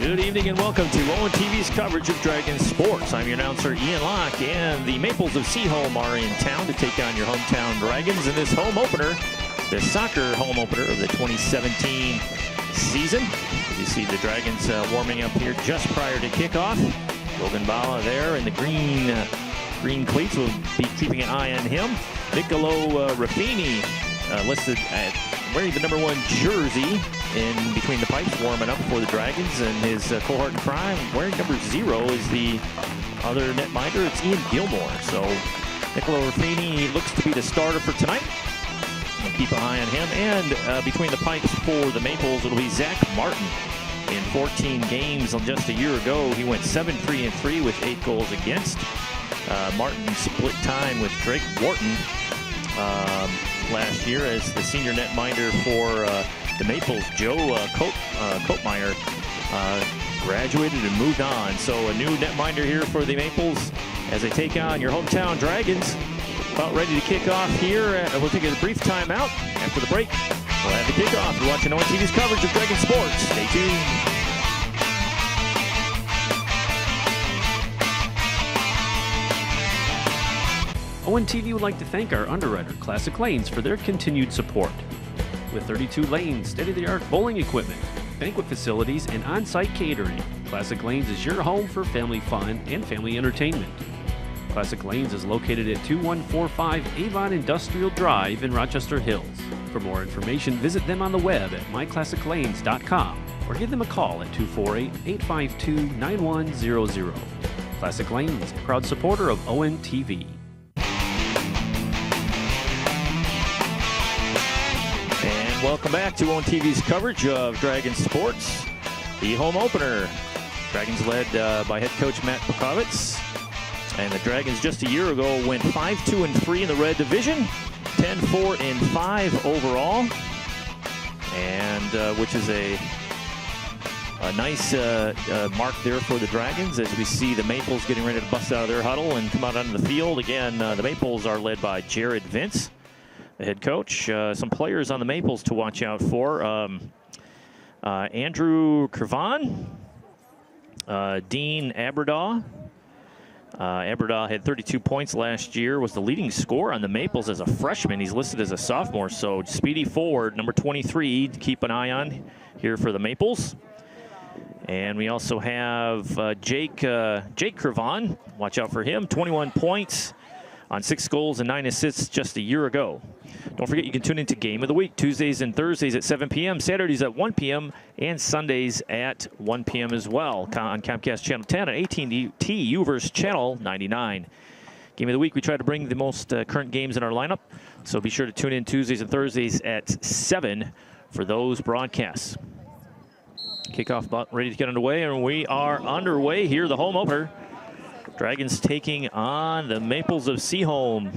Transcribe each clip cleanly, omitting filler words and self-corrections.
Good evening and welcome to ONTV's coverage of Dragons sports. I'm your announcer Ian Locke, and the Maples of Seaholm are in town to take on your hometown Dragons in this home opener, the soccer home opener of the 2017 season. As you see the Dragons warming up here just prior to kickoff. Logan Bala there in the green cleats. We'll be keeping an eye on him. Niccolo Raffini listed at wearing the #1 jersey in between the pipes, warming up for the Dragons, and his cohort in crime wearing #0 is the other netminder. It's Ian Gilmore. So Niccolo Raffini looks to be the starter for tonight. We'll keep an eye on him. And between the pipes for the Maples, it'll be Zac Martin. In 14 games just a year ago, he went 7-3-3 with 8 goals against. Martin split time with Drake Wharton last year as the senior netminder for the Maples. Joe Koopmeyer graduated and moved on. So a new netminder here for the Maples as they take on your hometown Dragons. About ready to kick off here. We'll take a brief timeout. After the break, we'll have the kickoff. You're watching ONTV's coverage of Dragon sports. Stay tuned. ONTV would like to thank our underwriter, Classic Lanes, for their continued support. With 32 lanes, state-of-the-art bowling equipment, banquet facilities, and on-site catering, Classic Lanes is your home for family fun and family entertainment. Classic Lanes is located at 2145 Avon Industrial Drive in Rochester Hills. For more information, visit them on the web at myclassiclanes.com or give them a call at 248-852-9100. Classic Lanes, a proud supporter of ONTV. Welcome back to ONTV's coverage of Dragons sports. The home opener. Dragons led by head coach Matt Popovits. And the Dragons just a year ago went 5-2-3 in the red division. 10-4-5 overall. And which is a nice mark there for the Dragons as we see the Maples getting ready to bust out of their huddle and come out onto the field. Again, the Maples are led by Jared Vince, the head coach. Some players on the Maples to watch out for. Andrew Kervan, Dean Aberdaw. Aberdaw had 32 points last year, was the leading scorer on the Maples as a freshman. He's listed as a sophomore, so speedy forward, number 23, to keep an eye on here for the Maples. And we also have Jake Kervan. Watch out for him, 21 points on 6 goals and 9 assists just a year ago. Don't forget you can tune into Game of the Week Tuesdays and Thursdays at 7 p.m., Saturdays at 1 p.m., and Sundays at 1 p.m. as well on Comcast Channel 10 and AT&T Uverse Channel 99. Game of the Week, we try to bring the most current games in our lineup, so be sure to tune in Tuesdays and Thursdays at 7 for those broadcasts. Kickoff about ready to get underway, and we are underway here, the home opener. Dragons taking on the Maples of Seaholm.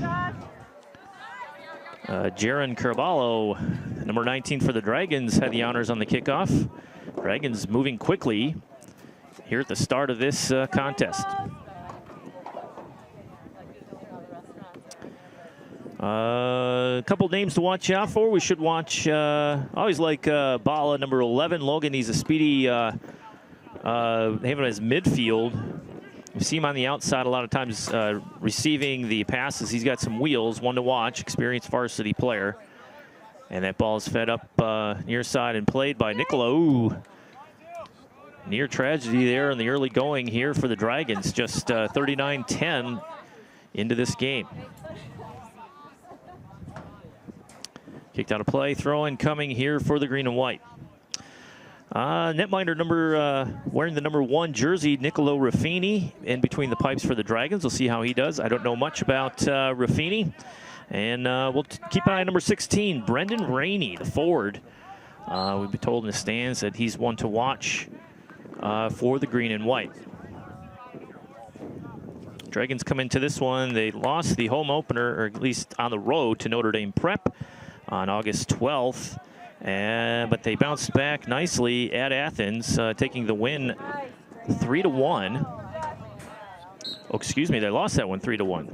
Jaron Carballo, number 19 for the Dragons, had the honors on the kickoff. Dragons moving quickly here at the start of this contest. A couple names to watch out for. We should watch, always like Bala, number 11. Logan, he's a speedy, they have him as midfield. You see him on the outside a lot of times receiving the passes. He's got some wheels, one to watch, experienced varsity player. And that ball is fed up near side and played by Niccolo. Ooh. Near tragedy there in the early going here for the Dragons. Just 39-10 into this game. Kicked out of play, throw in coming here for the green and white. Netminder wearing the #1 jersey, Niccolo Raffini, in between the pipes for the Dragons. We'll see how he does. I don't know much about Raffini. And we'll keep an eye on number 16, Brendan Rainey, the forward. We've been told in the stands that he's one to watch for the green and white. Dragons come into this one. They lost the home opener, or at least on the road, to Notre Dame Prep on August 12th. But they bounced back nicely at Athens, taking the win 3-1. Oh, excuse me, they lost that one 3-1.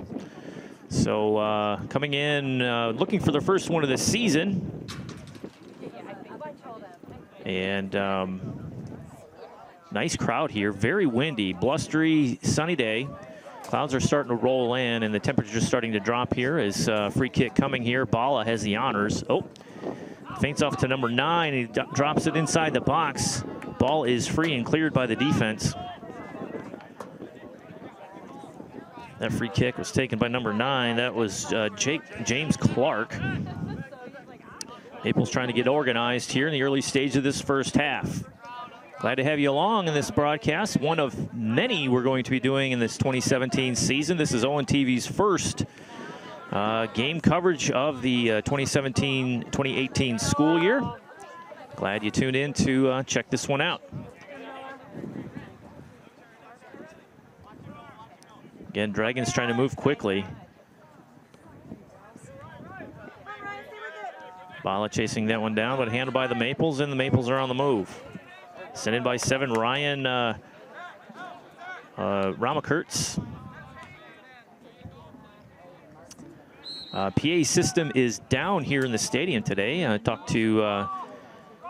So coming in, looking for their first one of the season. And Nice crowd here. Very windy, blustery, sunny day. Clouds are starting to roll in, and the temperature is starting to drop here. As free kick coming here. Bala has the honors. Oh, feints off to number 9. He drops it inside the box. Ball is free and cleared by the defense. That free kick was taken by number 9. That was James Clark. Naples trying to get organized here in the early stage of this first half. Glad to have you along in this broadcast, one of many we're going to be doing in this 2017 season. This is Owen TV's first game coverage of the 2017-2018 school year. Glad you tuned in to check this one out. Again, Dragons trying to move quickly. Bala chasing that one down, but handled by the Maples, and the Maples are on the move. Sent in by 7, Ryan Ramakurtz. PA system is down here in the stadium today. I talked to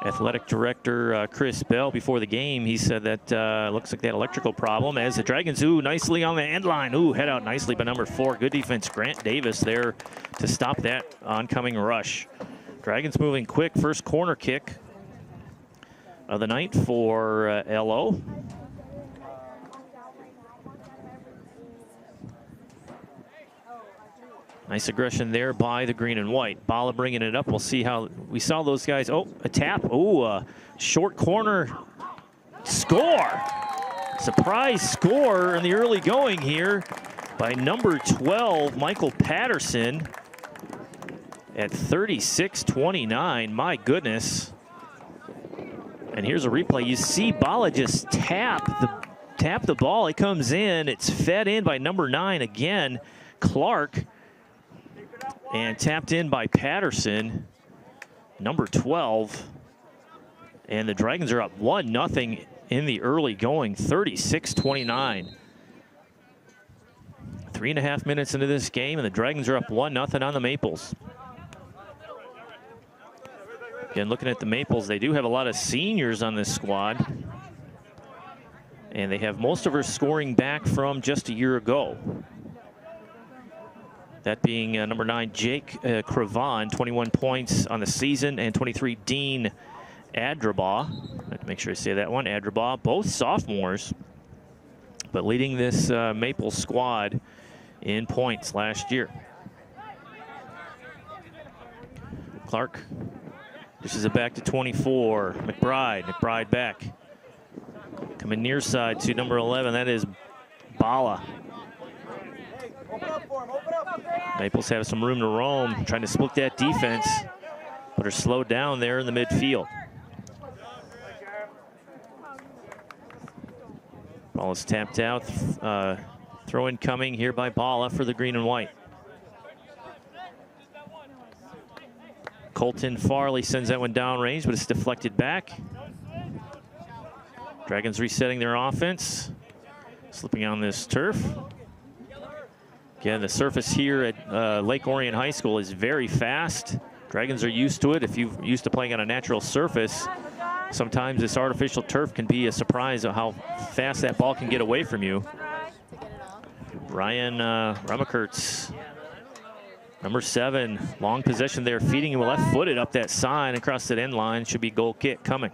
athletic director Chris Bell before the game. He said that looks like they had electrical problem as the Dragons, nicely on the end line. Head out nicely by number 4. Good defense, Grant Davis there to stop that oncoming rush. Dragons moving quick. First corner kick of the night for LO. Nice aggression there by the green and white. Bala bringing it up. We'll see how we saw those guys. Oh, a tap. A short corner score. Surprise score in the early going here by number 12, Michael Patterson, at 36-29. My goodness. And here's a replay. You see Bala just tap the ball. It comes in. It's fed in by number 9 again, Clark, and tapped in by Patterson, number 12. And the Dragons are up 1-0 in the early going, 36-29. 3.5 minutes into this game, and the Dragons are up 1-0 on the Maples. Again, looking at the Maples, they do have a lot of seniors on this squad. And they have most of her scoring back from just a year ago. That being number 9, Jake Cravan, 21 points on the season, and 23, Dean Adrabaugh. I have to make sure I say that one, Adrabaugh, both sophomores, but leading this Maple squad in points last year. Clark dishes it back to 24, McBride back. Coming near side to number 11, that is Bala. Maples have some room to roam, trying to split that defense, but are slowed down there in the midfield. Ball is tapped out. Throw in coming here by Bala for the green and white. Colton Farley sends that one downrange, but it's deflected back. Dragons resetting their offense, slipping on this turf. Again, the surface here at Lake Orion High School is very fast. Dragons are used to it. If you're used to playing on a natural surface, sometimes this artificial turf can be a surprise of how fast that ball can get away from you. Ryan Ramakurtz, number 7, long possession there, feeding him left-footed up that side across that end line. Should be goal kick coming.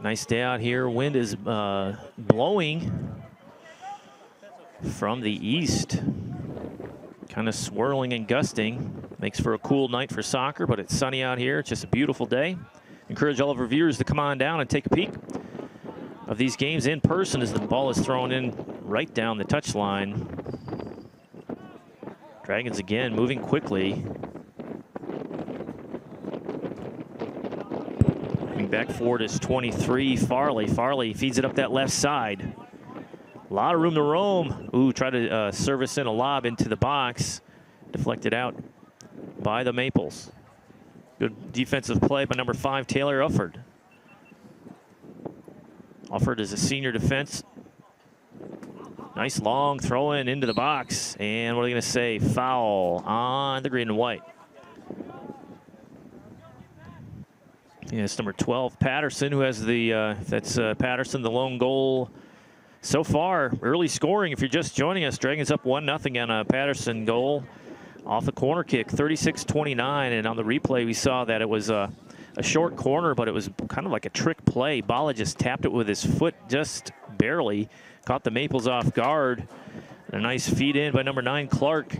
Nice day out here. Wind is blowing from the east. Kind of swirling and gusting. Makes for a cool night for soccer, but it's sunny out here. It's just a beautiful day. Encourage all of our viewers to come on down and take a peek of these games in person as the ball is thrown in right down the touchline. Dragons again moving quickly. Back forward is 23, Farley. Farley feeds it up that left side. A lot of room to roam. Try to service in a lob into the box. Deflected out by the Maples. Good defensive play by number 5, Taylor Ufford. Ufford is a senior defense. Nice long throw in into the box. And what are they going to say? Foul on the green and white. Yeah, it's number 12, Patterson, who has the, Patterson, the lone goal so far. Early scoring, if you're just joining us, Dragons up 1-0 on a Patterson goal off a corner kick, 36-29. And on the replay, we saw that it was a short corner, but it was kind of like a trick play. Bala just tapped it with his foot just barely, caught the Maples off guard. A nice feed in by number 9, Clark.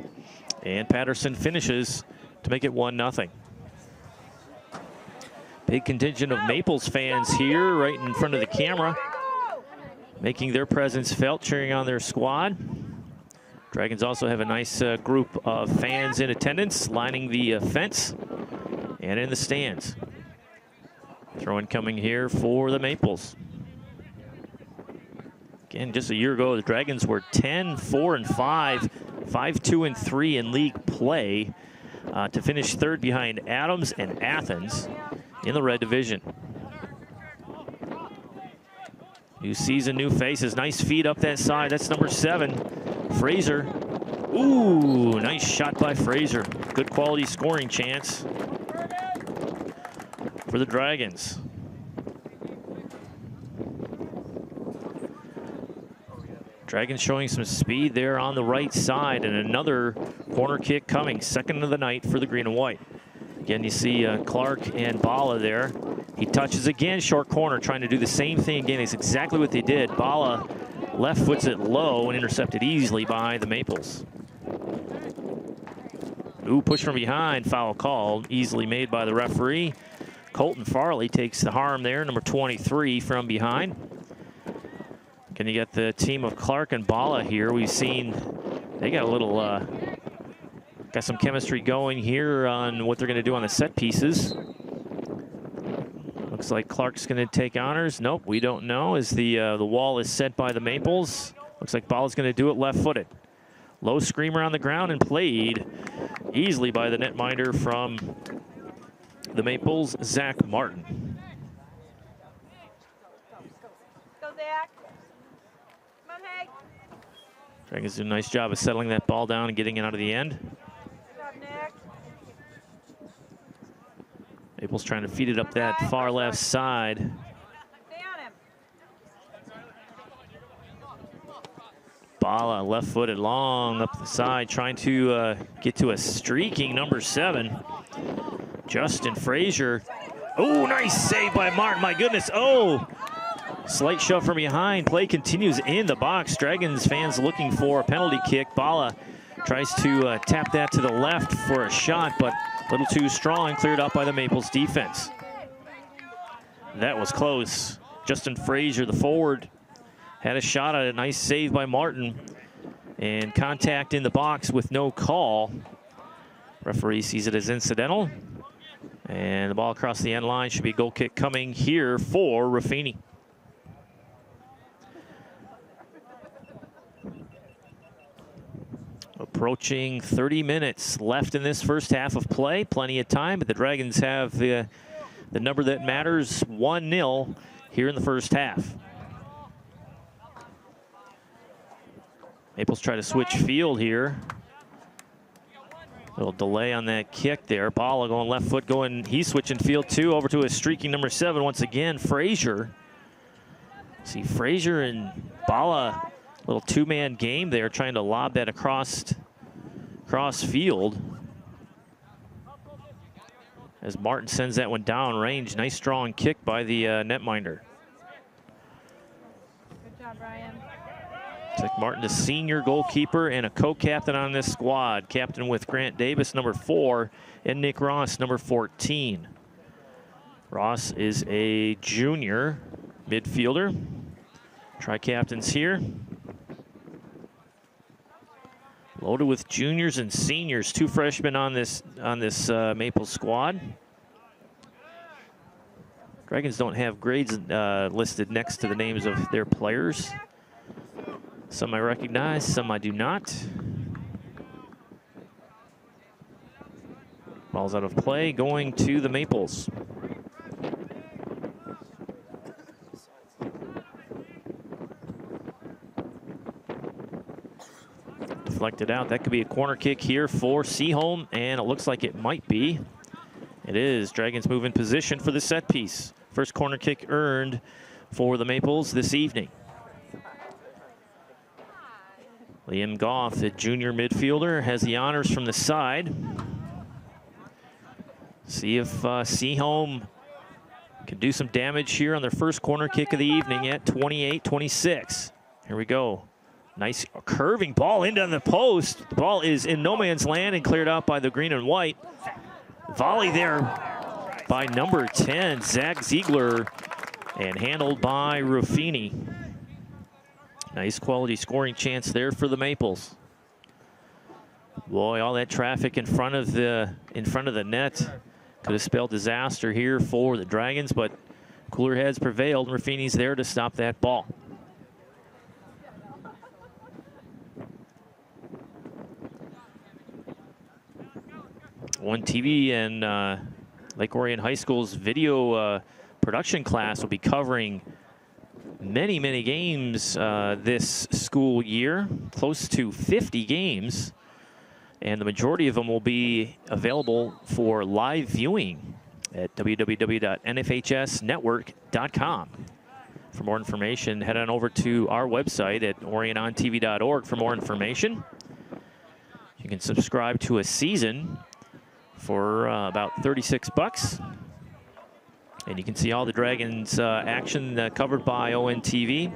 And Patterson finishes to make it 1-0. Big contingent of Maples fans here right in front of the camera, making their presence felt, cheering on their squad. Dragons also have a nice group of fans in attendance, lining the fence and in the stands. Throw-in coming here for the Maples. Again, just a year ago, the Dragons were 10-4-5, 5-2-3 in league play to finish third behind Adams and Athens in the red division. New season, new faces. Nice feed up that side. That's number 7, Fraser. Ooh, nice shot by Fraser. Good quality scoring chance for the Dragons. Dragons showing some speed there on the right side, and another corner kick coming, second of the night for the green and white. Again, you see Clark and Bala there. He touches again, short corner, trying to do the same thing again. It's exactly what they did. Bala left foots it low and intercepted easily by the Maples. Ooh, push from behind, foul called, easily made by the referee. Colton Farley takes the harm there, number 23 from behind. Can you get the team of Clark and Bala here? We've seen they got a little, got some chemistry going here on what they're going to do on the set pieces. Looks like Clark's going to take honors. Nope, we don't know, as the wall is set by the Maples. Looks like Bala's going to do it left-footed. Low screamer on the ground and played easily by the netminder from the Maples, Zac Martin. Go, Zac. Come on, Hank. Dragons do a nice job of settling that ball down and getting it out of the end. Good job, Nick. Maples trying to feed it up that far left side. Stay on him. Bala left-footed long up the side, trying to get to a streaking number 7, Justin Frazier. Oh, nice save by Martin. My goodness. Oh, slight shove from behind. Play continues in the box. Dragons fans looking for a penalty kick. Bala tries to tap that to the left for a shot, but a little too strong. Cleared out by the Maples defense. That was close. Justin Frazier, the forward, had a shot at a nice save by Martin, and contact in the box with no call. Referee sees it as incidental, and the ball across the end line. Should be a goal kick coming here for Ruffini. Approaching 30 minutes left in this first half of play. Plenty of time, but the Dragons have the number that matters, 1-0 here in the first half. Maples try to switch field here. Little delay on that kick there. Bala going left foot, he's switching field too, over to a streaking number 7 once again, Frazier. See Frazier and Bala, little two-man game there, trying to lob that across field. As Martin sends that one down range. Nice strong kick by the netminder. Good job, Ryan. Zac Martin, the senior goalkeeper and a co-captain on this squad. Captain with Grant Davis, number 4, and Nick Ross, number 14. Ross is a junior midfielder. Tri-captains here. Loaded with juniors and seniors. 2 freshmen on this Maples squad. Dragons don't have grades listed next to the names of their players. Some I recognize, some I do not. Ball's out of play, going to the Maples. Deflected out. That could be a corner kick here for Seaholm, and it looks like it might be. It is. Dragons move in position for the set piece. First corner kick earned for the Maples this evening. Liam Goff, the junior midfielder, has the honors from the side. See if Seaholm can do some damage here on their first corner kick of the evening at 28-26. Here we go. Nice curving ball into the post. The ball is in no man's land and cleared out by the green and white. Volley there by number 10, Zach Ziegler, and handled by Ruffini. Nice quality scoring chance there for the Maples. Boy, all that traffic in front of the net could have spelled disaster here for the Dragons, but cooler heads prevailed. Ruffini's there to stop that ball. One TV and Lake Orion High School's video production class will be covering many games this school year, close to 50 games, and the majority of them will be available for live viewing at www.nfhsnetwork.com. For more information, head on over to our website at orionontv.org for more information. You can subscribe to a season for about 36 bucks. And you can see all the Dragons action covered by ONTV.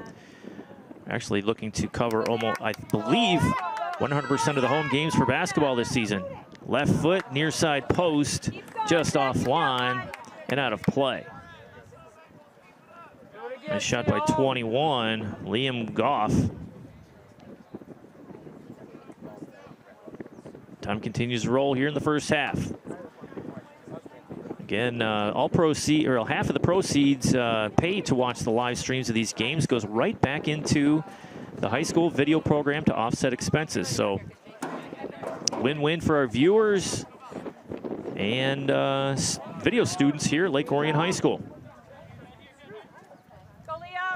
Actually looking to cover almost, I believe, 100% of the home games for basketball this season. Left foot, near side post, just offline and out of play. Nice shot by 21, Liam Goff. Time continues to roll here in the first half. Again, all proceeds, or half of the proceeds paid to watch the live streams of these games goes right back into the high school video program to offset expenses. So win-win for our viewers and video students here at Lake Orion High School.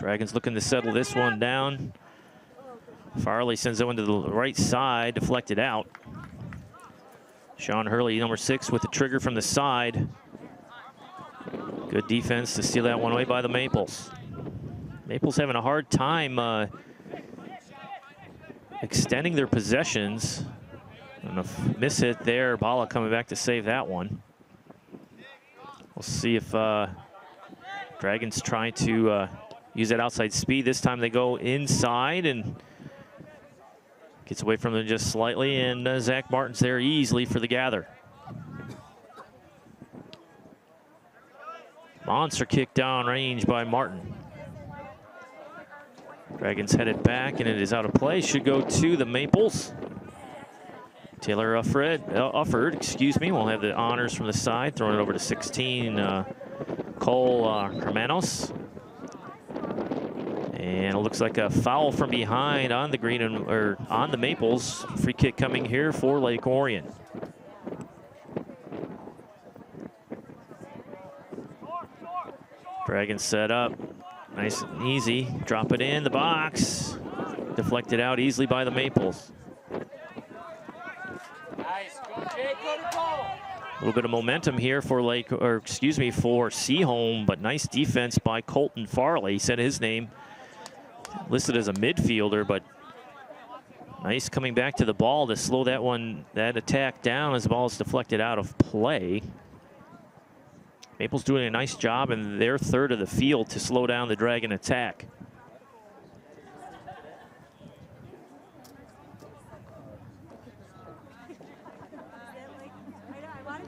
Dragons looking to settle this one down. Farley sends it one to the right side, deflected out. Sean Hurley, number 6, with the trigger from the side. Good defense to steal that one away by the Maples. Maples having a hard time extending their possessions. And a miss hit there. Bala coming back to save that one. We'll see if Dragons try to use that outside speed. This time they go inside and gets away from them just slightly, and Zac Martin's there easily for the gather. Monster kick down range by Martin. Dragons headed back, and it is out of play. Should go to the Maples. Taylor Ufford, excuse me, will have the honors from the side, throwing it over to 16, Cole Hermanos. And it looks like a foul from behind on the green or on the Maples. Free kick coming here for Lake Orion. Dragons set up, nice and easy. Drop it in the box, deflected out easily by the Maples. A little bit of momentum here for for Seaholm, but nice defense by Colton Farley. He said his name listed as a midfielder, but nice coming back to the ball to slow that attack down as the ball is deflected out of play. Maples doing a nice job in their third of the field to slow down the Dragon attack.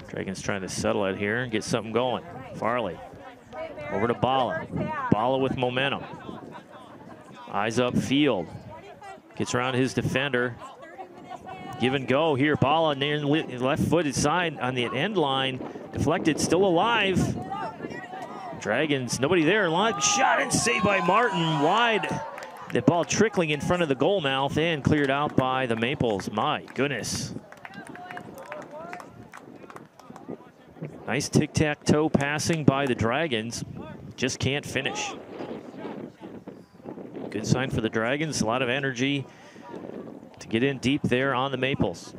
Dragons trying to settle it here and get something going. Farley over to Bala. Bala with momentum. Eyes up field. Gets around his defender. Give and go here. Bala near the left-footed side on the end line. Deflected, still alive. Dragons, nobody there. Long shot and saved by Martin. Wide. The ball trickling in front of the goal mouth and cleared out by the Maples. My goodness. Nice tic-tac-toe passing by the Dragons. Just can't finish. Good sign for the Dragons. A lot of energy to get in deep there on the Maples.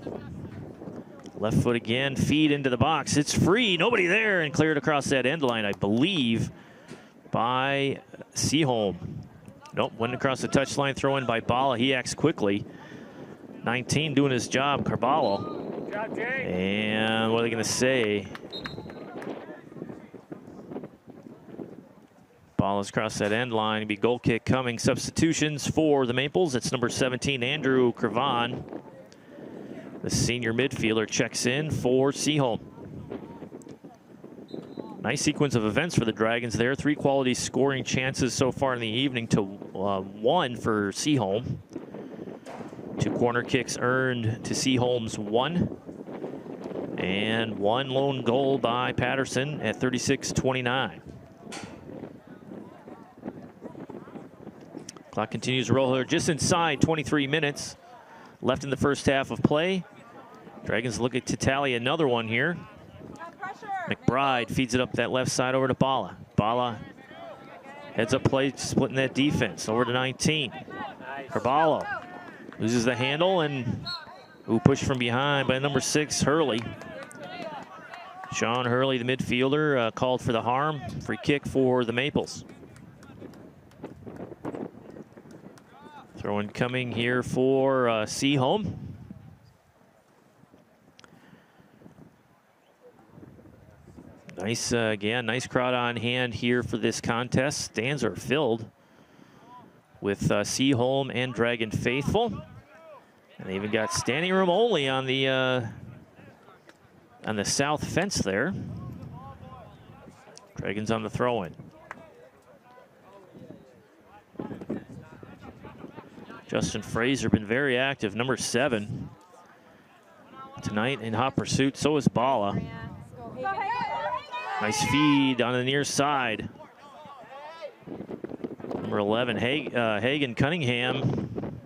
Left foot again, feed into the box. It's free, nobody there, and cleared across that end line, I believe, by Seaholm. Nope, went across the touchline, throw in by Bala. He acts quickly. 19 doing his job, Carballo. Good job, Jay. And what are they going to say? Ball is across that end line. Be goal kick coming. Substitutions for the Maples. It's number 17, Andrew Cravan. The senior midfielder checks in for Seaholm. Nice sequence of events for the Dragons there. 3 quality scoring chances so far in the evening to 1 for Seaholm. 2 corner kicks earned to Seaholm's 1. And 1 lone goal by Patterson at 36-29. Clock continues to roll here just inside 23 minutes left in the first half of play. Dragons looking to tally another one here. McBride feeds it up that left side over to Bala. Bala heads up play, splitting that defense over to 19. Carballo loses the handle and pushed from behind by number 6, Hurley. Sean Hurley, the midfielder, called for the harm. Free kick for the Maples. Throw-in coming here for Seaholm. Nice, again, nice crowd on hand here for this contest. Stands are filled with Seaholm and Dragon faithful. And they even got standing room only on the south fence there. Dragons on the throw-in. Justin Fraser been very active, number 7 tonight in hot pursuit. So is Bala. Nice feed on the near side. Number 11, Hagen Cunningham.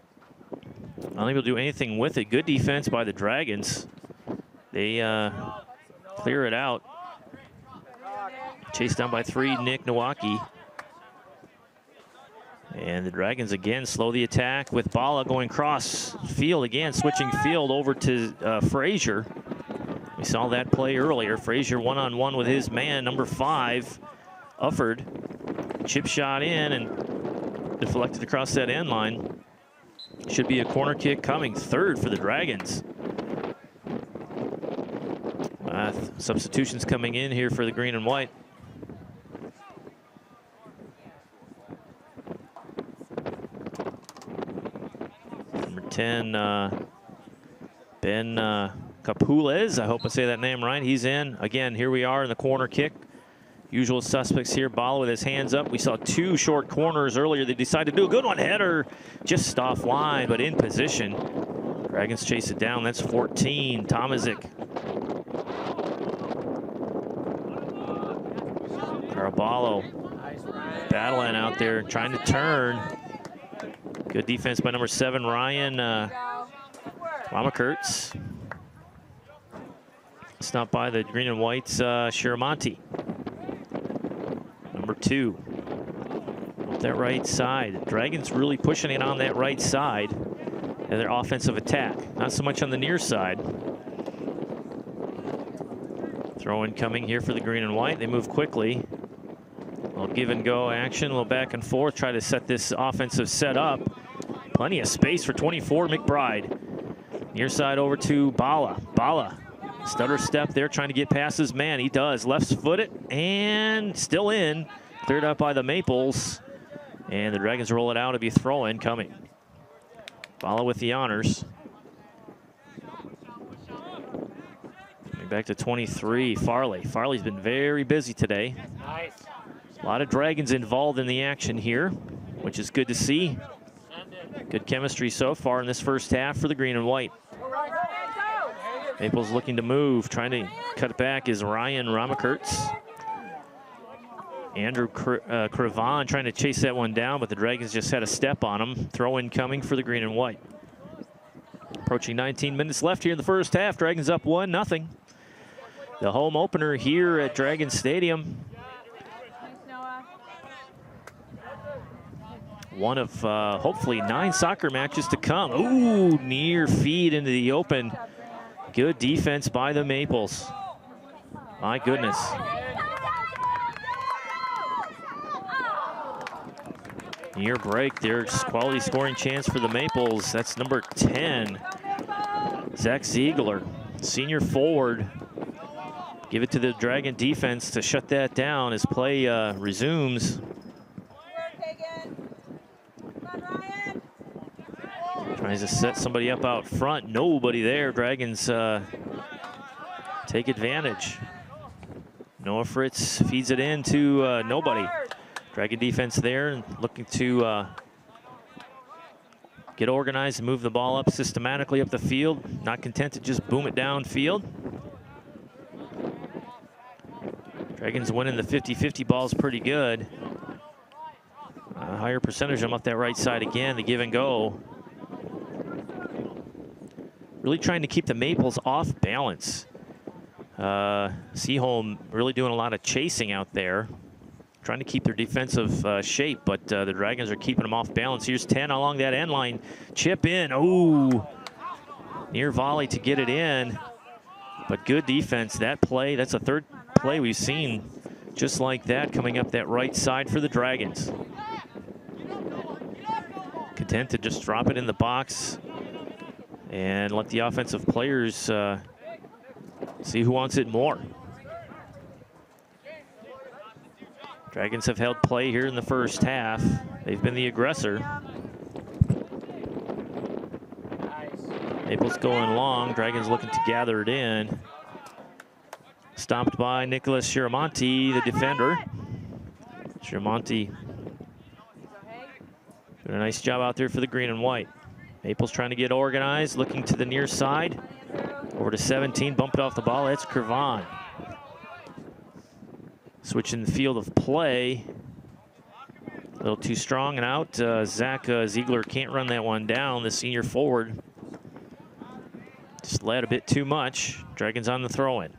Unable to do anything with it. Good defense by the Dragons. They clear it out. Chased down by 3, Nick Nowaki. And the Dragons again slow the attack with Bala going cross field again, switching field over to Frazier. We saw that play earlier. Frazier one-on-one with his man, number 5, Ufford. Chip shot in and deflected across that end line. Should be a corner kick coming, 3rd for the Dragons. Substitutions coming in here for the green and white. Number 10, Ben Capules, I hope I say that name right. He's in. Again, here we are in the corner kick. Usual suspects here. Bala with his hands up. We saw 2 short corners earlier. They decided to do a good one. Header just offline, but in position. Dragons chase it down. That's 14. Tomazic. Carballo battling out there, trying to turn. Good defense by number 7, Ryan Ramakurtz. Stopped by the green and whites, Shiramonte. Number 2. Up that right side. Dragons really pushing it on that right side of their offensive attack. Not so much on the near side. Throw-in coming here for the green and white. They move quickly. A little give and go action, a little back and forth. Try to set this offensive set up. Plenty of space for 24, McBride. Near side over to Bala. Bala. Stutter step there, trying to get past his man. He does. Left footed and still in. Cleared up by the Maples. And the Dragons roll it out to be throw-in coming. Bala with the honors. Back to 23, Farley. Farley's been very busy today. Nice. A lot of Dragons involved in the action here, which is good to see. Good chemistry so far in this first half for the green and white. Maples looking to move, trying to cut it back is Ryan Ramakurtz. Andrew Cravan trying to chase that one down, but the Dragons just had a step on him. Throw-in coming for the green and white. Approaching 19 minutes left here in the first half. Dragons up 1-0. The home opener here at Dragon Stadium. One of hopefully 9 soccer matches to come. Ooh, near feed into the open. Good defense by the Maples. My goodness. Near break, there's quality scoring chance for the Maples. That's number 10, Zac Ziegler, senior forward. Give it to the Dragon defense to shut that down as play resumes. Tries to set somebody up out front. Nobody there. Dragons take advantage. Noah Fritz feeds it in to nobody. Dragon defense there and looking to get organized and move the ball up systematically up the field. Not content to just boom it downfield. Dragons winning the 50-50 balls pretty good. A higher percentage of them up that right side again, the give and go. Really trying to keep the Maples off balance. Seaholm really doing a lot of chasing out there. Trying to keep their defensive shape, but the Dragons are keeping them off balance. Here's 10 along that end line. Chip in. Oh, near volley to get it in. But good defense. That play, that's a third play we've seen just like that coming up that right side for the Dragons. Content to just drop it in the box and let the offensive players see who wants it more. Dragons have held play here in the first half. They've been the aggressor. Maples going long. Dragons looking to gather it in. Stopped by Nicholas Shiramonti, the defender. Shiramonti doing a nice job out there for the green and white. Maples trying to get organized, looking to the near side. Over to 17, bumped off the ball. That's Kervon. Switching the field of play. A little too strong and out. Zac Ziegler can't run that one down, the senior forward. Just led a bit too much. Dragons on the throw-in.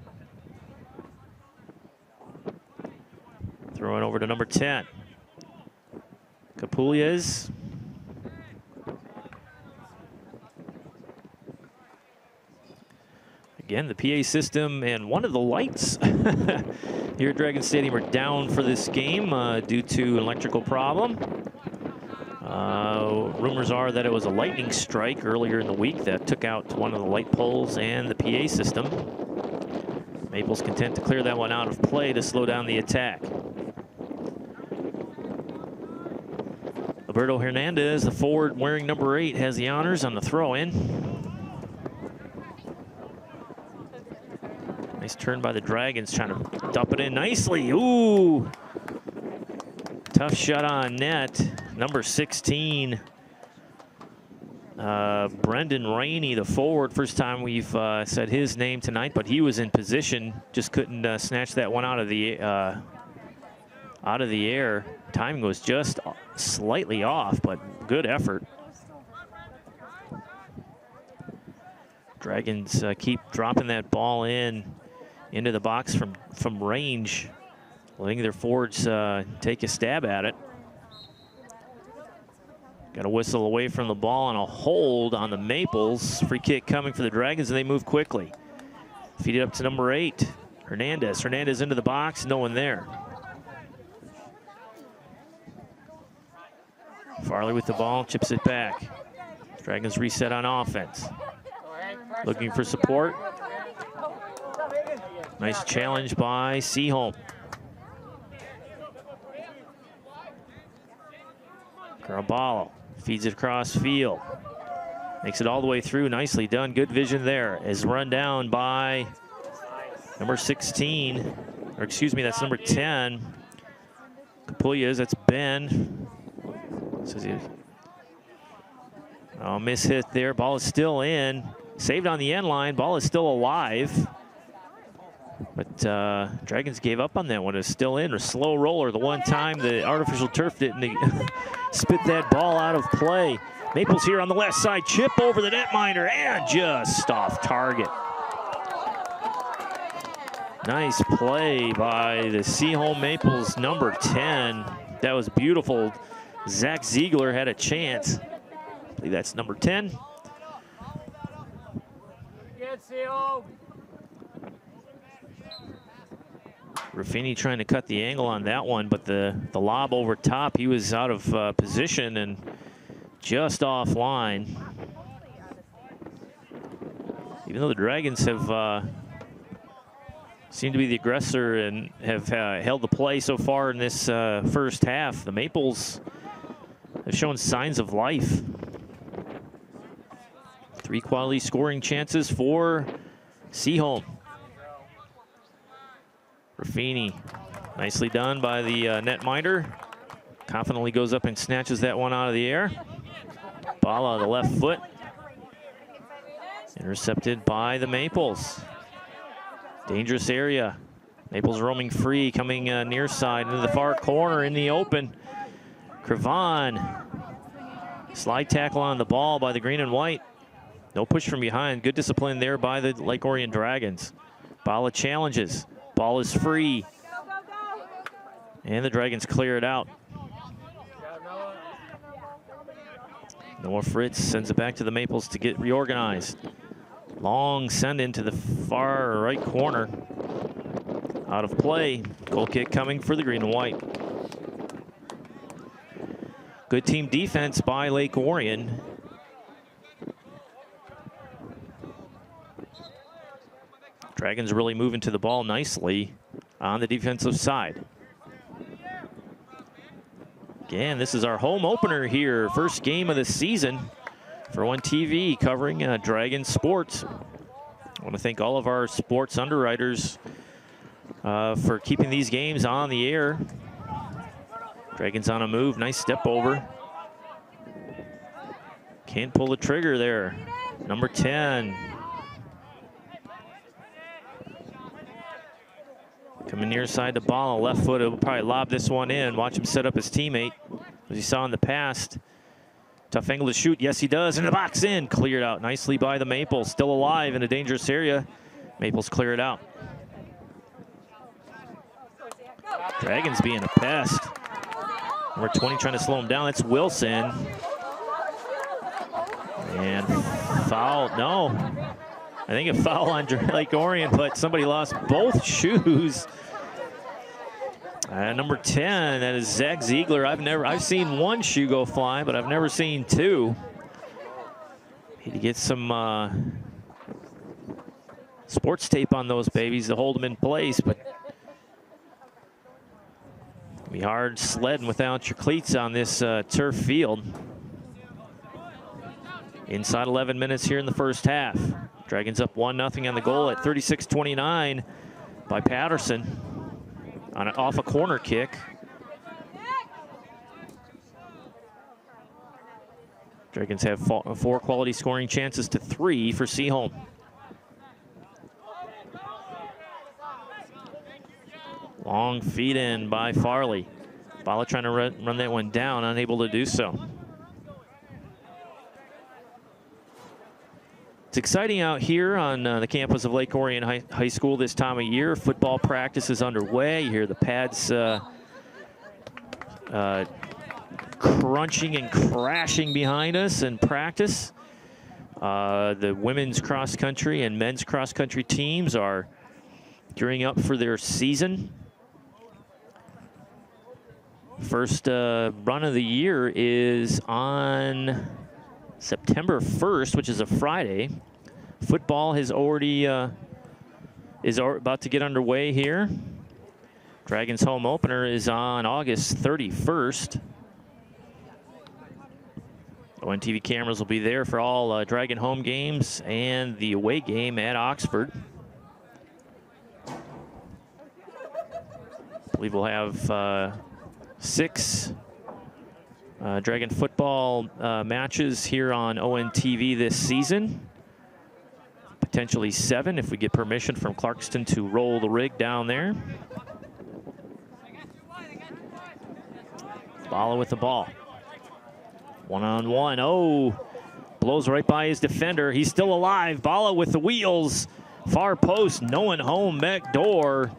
Throwing over to number 10. Capullas. Again, the PA system and one of the lights here at Dragon Stadium are down for this game due to an electrical problem. Rumors are that it was a lightning strike earlier in the week that took out one of the light poles and the PA system. Maples content to clear that one out of play to slow down the attack. Alberto Hernandez, the forward wearing number 8, has the honors on the throw-in. Nice turn by the Dragons, trying to dump it in nicely. Ooh! Tough shot on net. Number 16. Brendan Rainey, the forward. First time we've said his name tonight, but he was in position. Just couldn't snatch that one out of the air. Timing was just slightly off, but good effort. Dragons keep dropping that ball into the box from range, letting their forwards take a stab at it. Got a whistle away from the ball and a hold on the Maples. Free kick coming for the Dragons, and they move quickly. Feed it up to number 8, Hernandez. Hernandez into the box, no one there. Farley with the ball, chips it back. Dragons reset on offense. Looking for support. Nice challenge by Seaholm. Caraballo feeds it across field. Makes it all the way through. Nicely done. Good vision there. Is run down by number 16. Or excuse me, that's number 10. Capullas, that's Ben. Oh, miss hit there. Ball is still in. Saved on the end line. Ball is still alive. But Dragons gave up on that one. It's still in. A slow roller. The one time the artificial turf didn't spit that ball out of play. Maples here on the left side. Chip over the netminder and just off target. Nice play by the Seaholm Maples number 10. That was beautiful. Zac Ziegler had a chance. I believe that's number 10. Ruffini trying to cut the angle on that one, but the lob over top, he was out of position and just offline. Even though the Dragons have seemed to be the aggressor and have held the play so far in this first half, the Maples have shown signs of life. 3 quality scoring chances for Seaholm. Ruffini, nicely done by the netminder. Confidently goes up and snatches that one out of the air. Ball on the left foot. Intercepted by the Maples. Dangerous area. Maples roaming free, coming near side into the far corner in the open. Cravan. Slide tackle on the ball by the green and white. No push from behind. Good discipline there by the Lake Orion Dragons. Bala challenges. Ball is free. And the Dragons clear it out. Noah Fritz sends it back to the Maples to get reorganized. Long send into the far right corner. Out of play. Goal kick coming for the green and white. Good team defense by Lake Orion. Dragons really moving to the ball nicely on the defensive side. Again, this is our home opener here. First game of the season for One TV covering Dragon Sports. I want to thank all of our sports underwriters for keeping these games on the air. Dragons on a move. Nice step over. Can't pull the trigger there. Number 10. Coming near side to ball, left foot, he'll probably lob this one in. Watch him set up his teammate, as you saw in the past. Tough angle to shoot, yes he does, in the box in. Cleared out nicely by the Maples, still alive in a dangerous area. Maples clear it out. Dragons being a pest. Number 20 trying to slow him down, that's Wilson. And foul, no. I think a foul on Lake Orion, but somebody lost both shoes. Number 10, that is Zach Ziegler. I've seen one shoe go fly, but I've never seen two. Need to get some sports tape on those babies to hold them in place, but it'll be hard sledding without your cleats on this turf field. Inside 11 minutes here in the first half. Dragons up 1-0 on the goal at 36-29 by Patterson off a corner kick. Dragons have 4 quality scoring chances to 3 for Seaholm. Long feed in by Farley. Bala trying to run that one down, unable to do so. It's exciting out here on the campus of Lake Orion High School this time of year. Football practice is underway. You hear the pads crunching and crashing behind us in practice. The women's cross country and men's cross country teams are gearing up for their season. First run of the year is on September 1st, which is a Friday. Football has already is about to get underway here. Dragons home opener is on August 31st. ON TV cameras will be there for all Dragon home games and the away game at Oxford. I believe we'll have 6 Dragon football matches here on ON TV this season. Potentially 7 if we get permission from Clarkston to roll the rig down there. Bala with the ball. 1-on-1. Oh, blows right by his defender. He's still alive. Bala with the wheels. Far post, no one home, back door.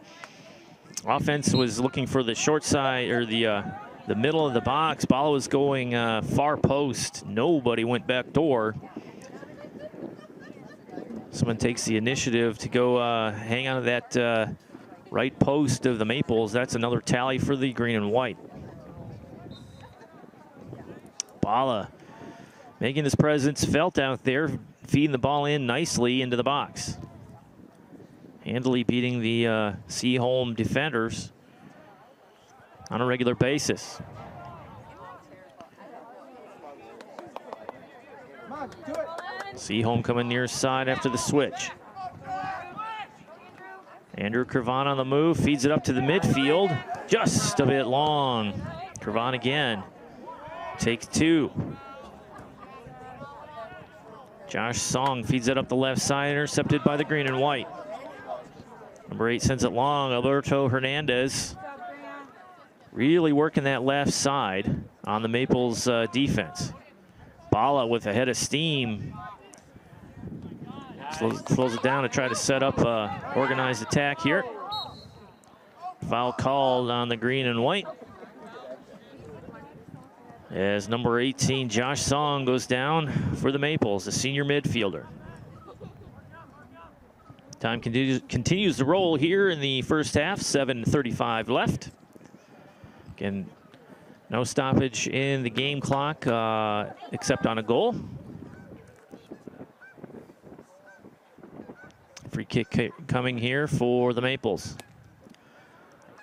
Offense was looking for the short side, or the middle of the box. Bala was going far post. Nobody went back door. Someone takes the initiative to go hang on to that right post of the Maples. That's another tally for the green and white. Bala making his presence felt out there, feeding the ball in nicely into the box. Handily beating the Seaholm defenders on a regular basis. Seaholm coming near side after the switch. Andrew Cravan on the move, feeds it up to the midfield. Just a bit long. Cravan again. Takes two. Josh Song feeds it up the left side, intercepted by the green and white. Number 8 sends it long. Alberto Hernandez really working that left side on the Maples defense. Bala with a head of steam. Slows it down to try to set up organized attack here. Foul called on the green and white, as number 18, Josh Song, goes down for the Maples, the senior midfielder. Time continues to roll here in the first half, 7:35 left. Again, no stoppage in the game clock except on a goal. Free kick coming here for the Maples.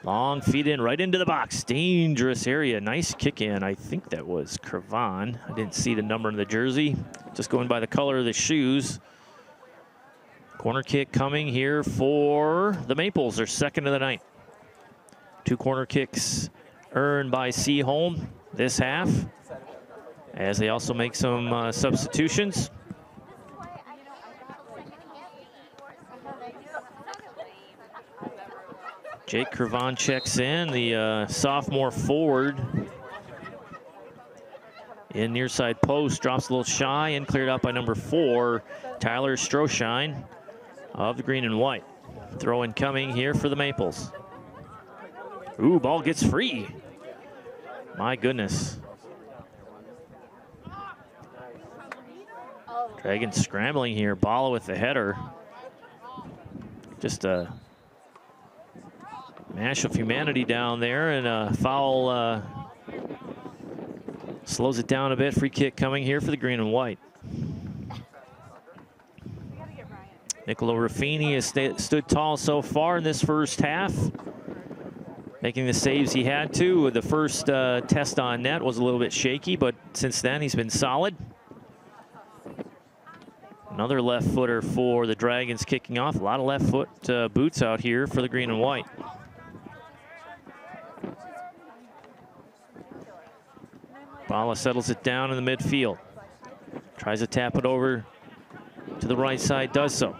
Long feed in right into the box. Dangerous area. Nice kick in. I think that was Cravan. I didn't see the number in the jersey. Just going by the color of the shoes. Corner kick coming here for the Maples. Their second of the night. 2 corner kicks earned by Seaholm this half, as they also make some substitutions. Jake Cravan checks in, the sophomore forward. In near side post, drops a little shy and cleared out by number 4, Tyler Stroshine of the green and white. Throw in coming here for the Maples. Ooh, ball gets free. My goodness. Dragons scrambling here. Bala with the header. Just a mash of humanity down there, and a foul slows it down a bit. Free kick coming here for the green and white. Nicolo Ruffini has stood tall so far in this first half, making the saves he had to. The first test on net was a little bit shaky, but since then he's been solid. Another left footer for the Dragons kicking off. A lot of left foot boots out here for the green and white. Bala settles it down in the midfield. Tries to tap it over to the right side, does so.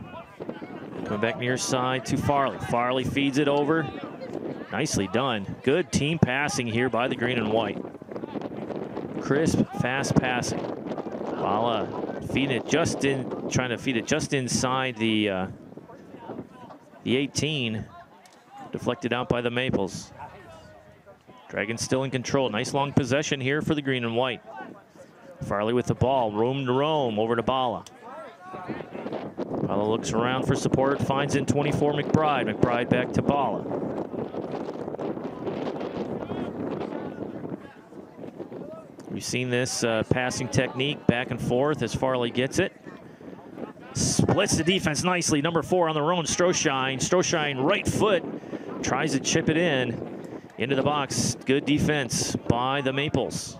Coming back near side to Farley. Farley feeds it over. Nicely done. Good team passing here by the green and white. Crisp, fast passing. Bala feeding it just in, trying to feed it just inside the 18. Deflected out by the Maples. Dragons still in control. Nice long possession here for the green and white. Farley with the ball, room to roam, over to Bala. Bala looks around for support, finds in 24 McBride. McBride back to Bala. We've seen this passing technique back and forth as Farley gets it. Splits the defense nicely. Number 4 on their own, Stroshine. Stroshine right foot, tries to chip it in. Into the box. Good defense by the Maples.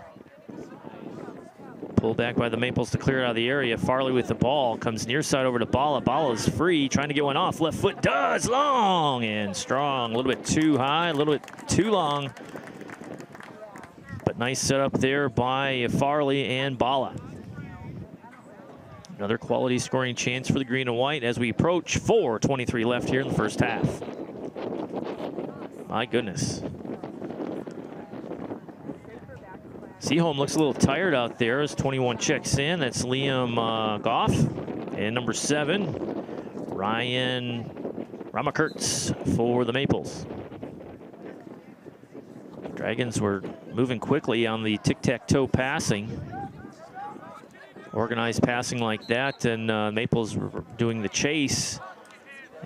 Pulled back by the Maples to clear it out of the area. Farley with the ball. Comes near side over to Bala. Bala's free. Trying to get one off. Left foot does. Long and strong. A little bit too high. A little bit too long. But nice setup there by Farley and Bala. Another quality scoring chance for the green and white as we approach 4:23 left here in the first half. My goodness. Seaholm looks a little tired out there as 21 checks in. That's Liam Goff. And number 7, Ryan Ramakurtz for the Maples. Dragons were moving quickly on the tic-tac-toe passing. organized passing like that, and Maples doing the chase.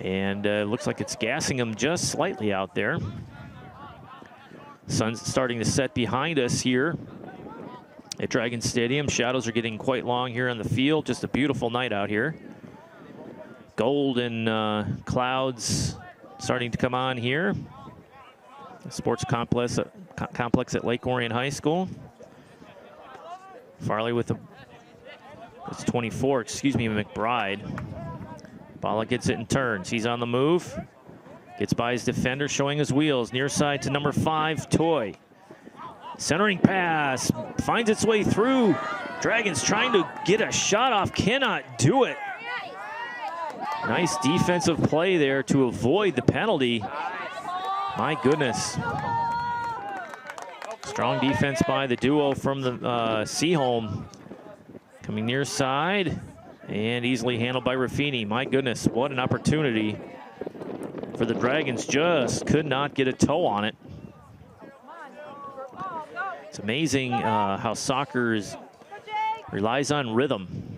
And looks like it's gassing them just slightly out there. Sun's starting to set behind us here at Dragon Stadium. Shadows are getting quite long here on the field. Just a beautiful night out here. Golden clouds starting to come on here. The sports complex at Lake Orion High School. Farley with it's 24, excuse me, McBride. Bala gets it and turns. He's on the move. Gets by his defender, showing his wheels. Near side to number 5, Toy. Centering pass. Finds its way through. Dragons trying to get a shot off. Cannot do it. Nice defensive play there to avoid the penalty. My goodness. Strong defense by the duo from the Seaholm. Coming near side. And easily handled by Raffini. My goodness, what an opportunity for the Dragons. Just could not get a toe on it. It's amazing how soccer relies on rhythm.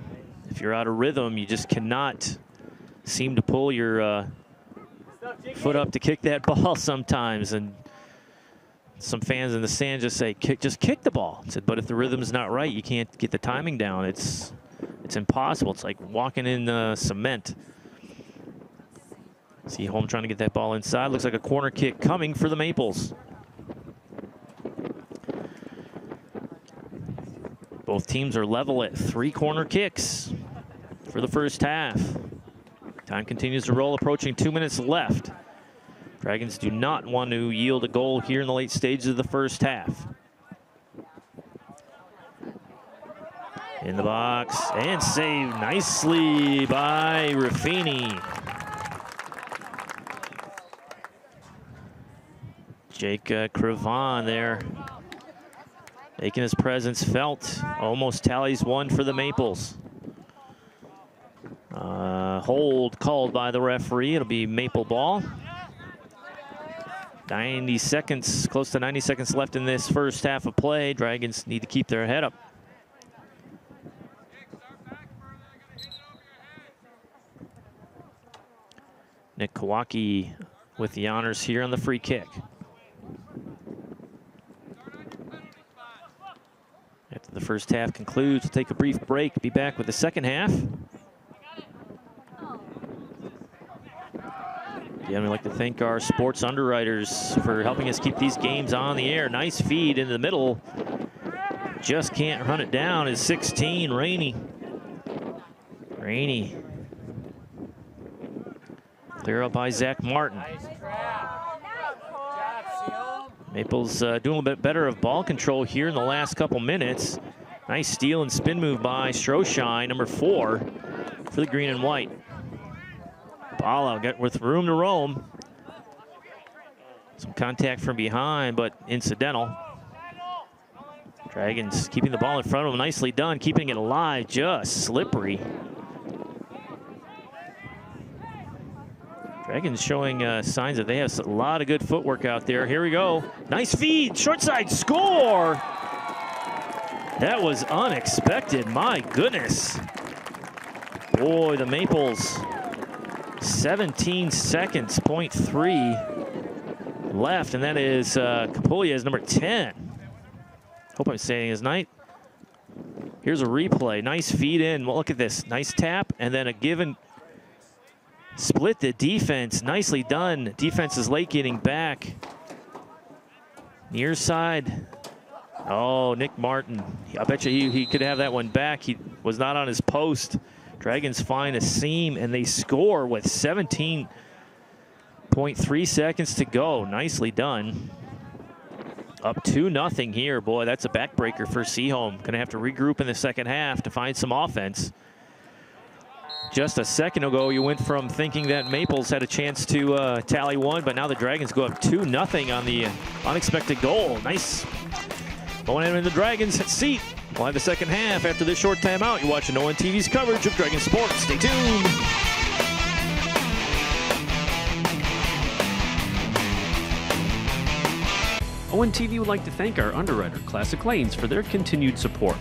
If you're out of rhythm, you just cannot seem to pull your foot up to kick that ball sometimes. And some fans in the stand just say, just kick the ball. I said, but if the rhythm's not right, you can't get the timing down. It's impossible. It's like walking in cement. Seaholm trying to get that ball inside. Looks like a corner kick coming for the Maples. Both teams are level at 3 corner kicks for the first half. Time continues to roll, approaching 2 minutes left. Dragons do not want to yield a goal here in the late stages of the first half. In the box, and saved nicely by Raffini. Jake Cravan there, making his presence felt. Almost tallies 1 for the Maples. Hold called by the referee. It'll be Maple ball. 90 seconds, close to 90 seconds left in this first half of play. Dragons need to keep their head up. Nick Kawaki with the honors here on the free kick. After the first half concludes, we'll take a brief break. Be back with the second half. Again, we'd like to thank our sports underwriters for helping us keep these games on the air. Nice feed in the middle. Just can't run it down. Is 16, Rainey. Rainey. Clear up by Zac Martin. Maples doing a little bit better of ball control here in the last couple minutes. Nice steal and spin move by Stroshine, number 4, for the green and white. Bala got with room to roam. Some contact from behind, but incidental. Dragons keeping the ball in front of them. Nicely done, keeping it alive, just slippery. Dragons showing signs that they have a lot of good footwork out there. Here we go. Nice feed, short side, score! That was unexpected, my goodness. Boy, the Maples, 17 seconds, 0.3 left, and that is Capullia's number 10. Hope I'm saying his night. Here's a replay, nice feed in. Well, look at this, nice tap, and then a given. Split the defense, nicely done. Defense is late getting back. Near side. Oh, Nick Martin. I bet you he could have that one back. He was not on his post. Dragons find a seam and they score with 17.3 seconds to go. Nicely done. Up 2-0 here. Boy, that's a backbreaker for Seaholm. Gonna have to regroup in the second half to find some offense. Just a second ago, you went from thinking that Maples had a chance to tally 1, but now the Dragons go up 2-0 on the unexpected goal. Nice. Going in the Dragons seat. We'll have the second half after this short timeout. You're watching ONTV's coverage of Dragon Sports. Stay tuned. ONTV would like to thank our underwriter, Classic Lanes, for their continued support.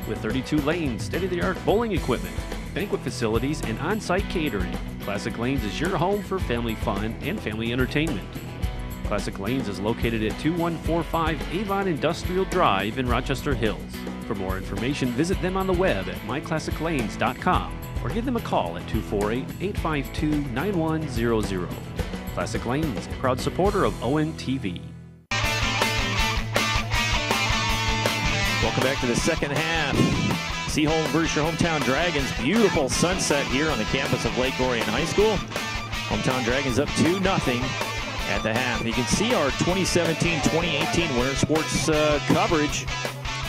With 32 lanes, state-of-the-art bowling equipment, banquet facilities, and on-site catering, Classic Lanes is your home for family fun and family entertainment. Classic Lanes is located at 2145 Avon Industrial Drive in Rochester Hills. For more information, visit them on the web at myclassiclanes.com or give them a call at 248-852-9100. Classic Lanes, a proud supporter of ONTV. Welcome back to the second half. Seaholm versus your hometown Dragons. Beautiful sunset here on the campus of Lake Orion High School. Hometown Dragons up 2-0 at the half. And you can see our 2017-2018 winter sports coverage.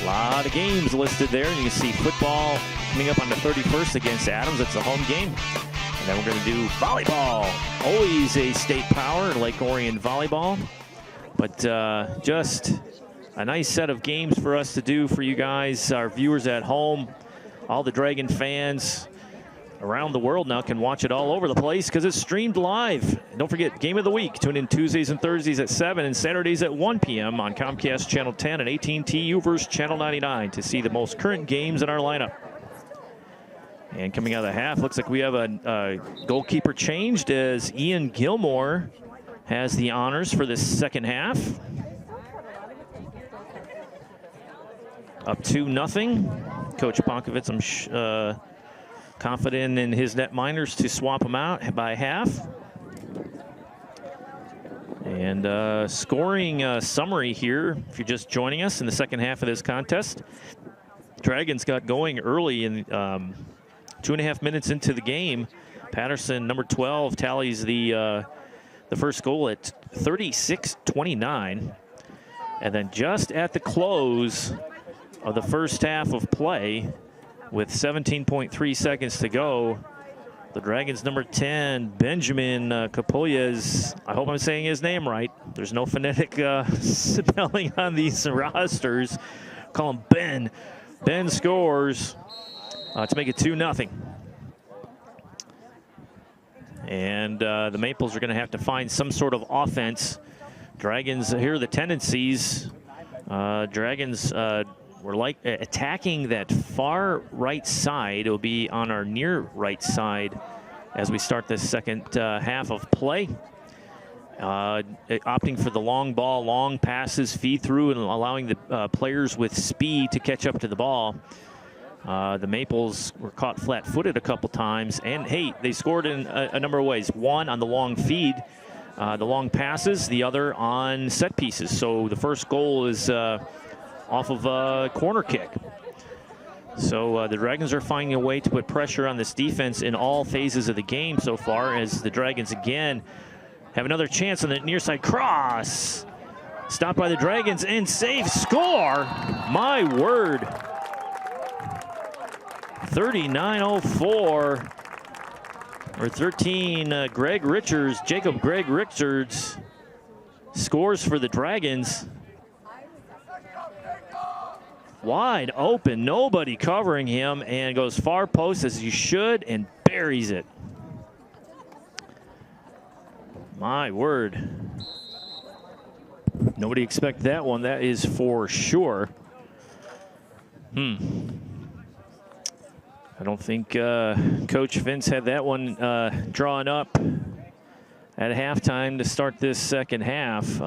A lot of games listed there. And you can see football coming up on the 31st against Adams. That's a home game. And then we're going to do volleyball. Always a state power, Lake Orion volleyball. But just a nice set of games for us to do for you guys, our viewers at home. All the Dragon fans around the world now can watch it all over the place because it's streamed live. And don't forget, Game of the Week. Tune in Tuesdays and Thursdays at 7 and Saturdays at 1 p.m. on Comcast Channel 10 and AT&T U-verse Channel 99 to see the most current games in our lineup. And coming out of the half, looks like we have a goalkeeper changed as Ian Gilmore has the honors for this second half. Up 2-0. Coach Ponkovitz, I'm confident in his netminders to swap them out by half. And scoring summary here, if you're just joining us in the second half of this contest. Dragons got going early in 2.5 minutes into the game. Patterson, number 12, tallies the first goal at 36-29. And then just at the close of the first half of play, with 17.3 seconds to go, the Dragons' number 10, Benjamin Capollas, I hope I'm saying his name right. There's no phonetic spelling on these rosters. Call him Ben. Ben scores to make it 2-0. And the Maples are going to have to find some sort of offense. Dragons, here are the tendencies. Dragons we're like attacking that far right side. It'll be on our near right side as we start this second half of play. Opting for the long ball, long passes, feed through, and allowing the players with speed to catch up to the ball. The Maples were caught flat-footed a couple times, and hey, they scored in a number of ways. One on the long feed, the long passes, the other on set pieces. So the first goal is off of a corner kick. So the Dragons are finding a way to put pressure on this defense in all phases of the game so far, as the Dragons again have another chance on the near side cross. Stopped by the Dragons and save, score. My word. 39:04 or 13. Greg Richards, Jacob Greg Richards scores for the Dragons. Wide open, nobody covering him, and goes far post as he should and buries it. My word. Nobody expect that one, that is for sure. I don't think Coach Vince had that one drawn up at halftime to start this second half.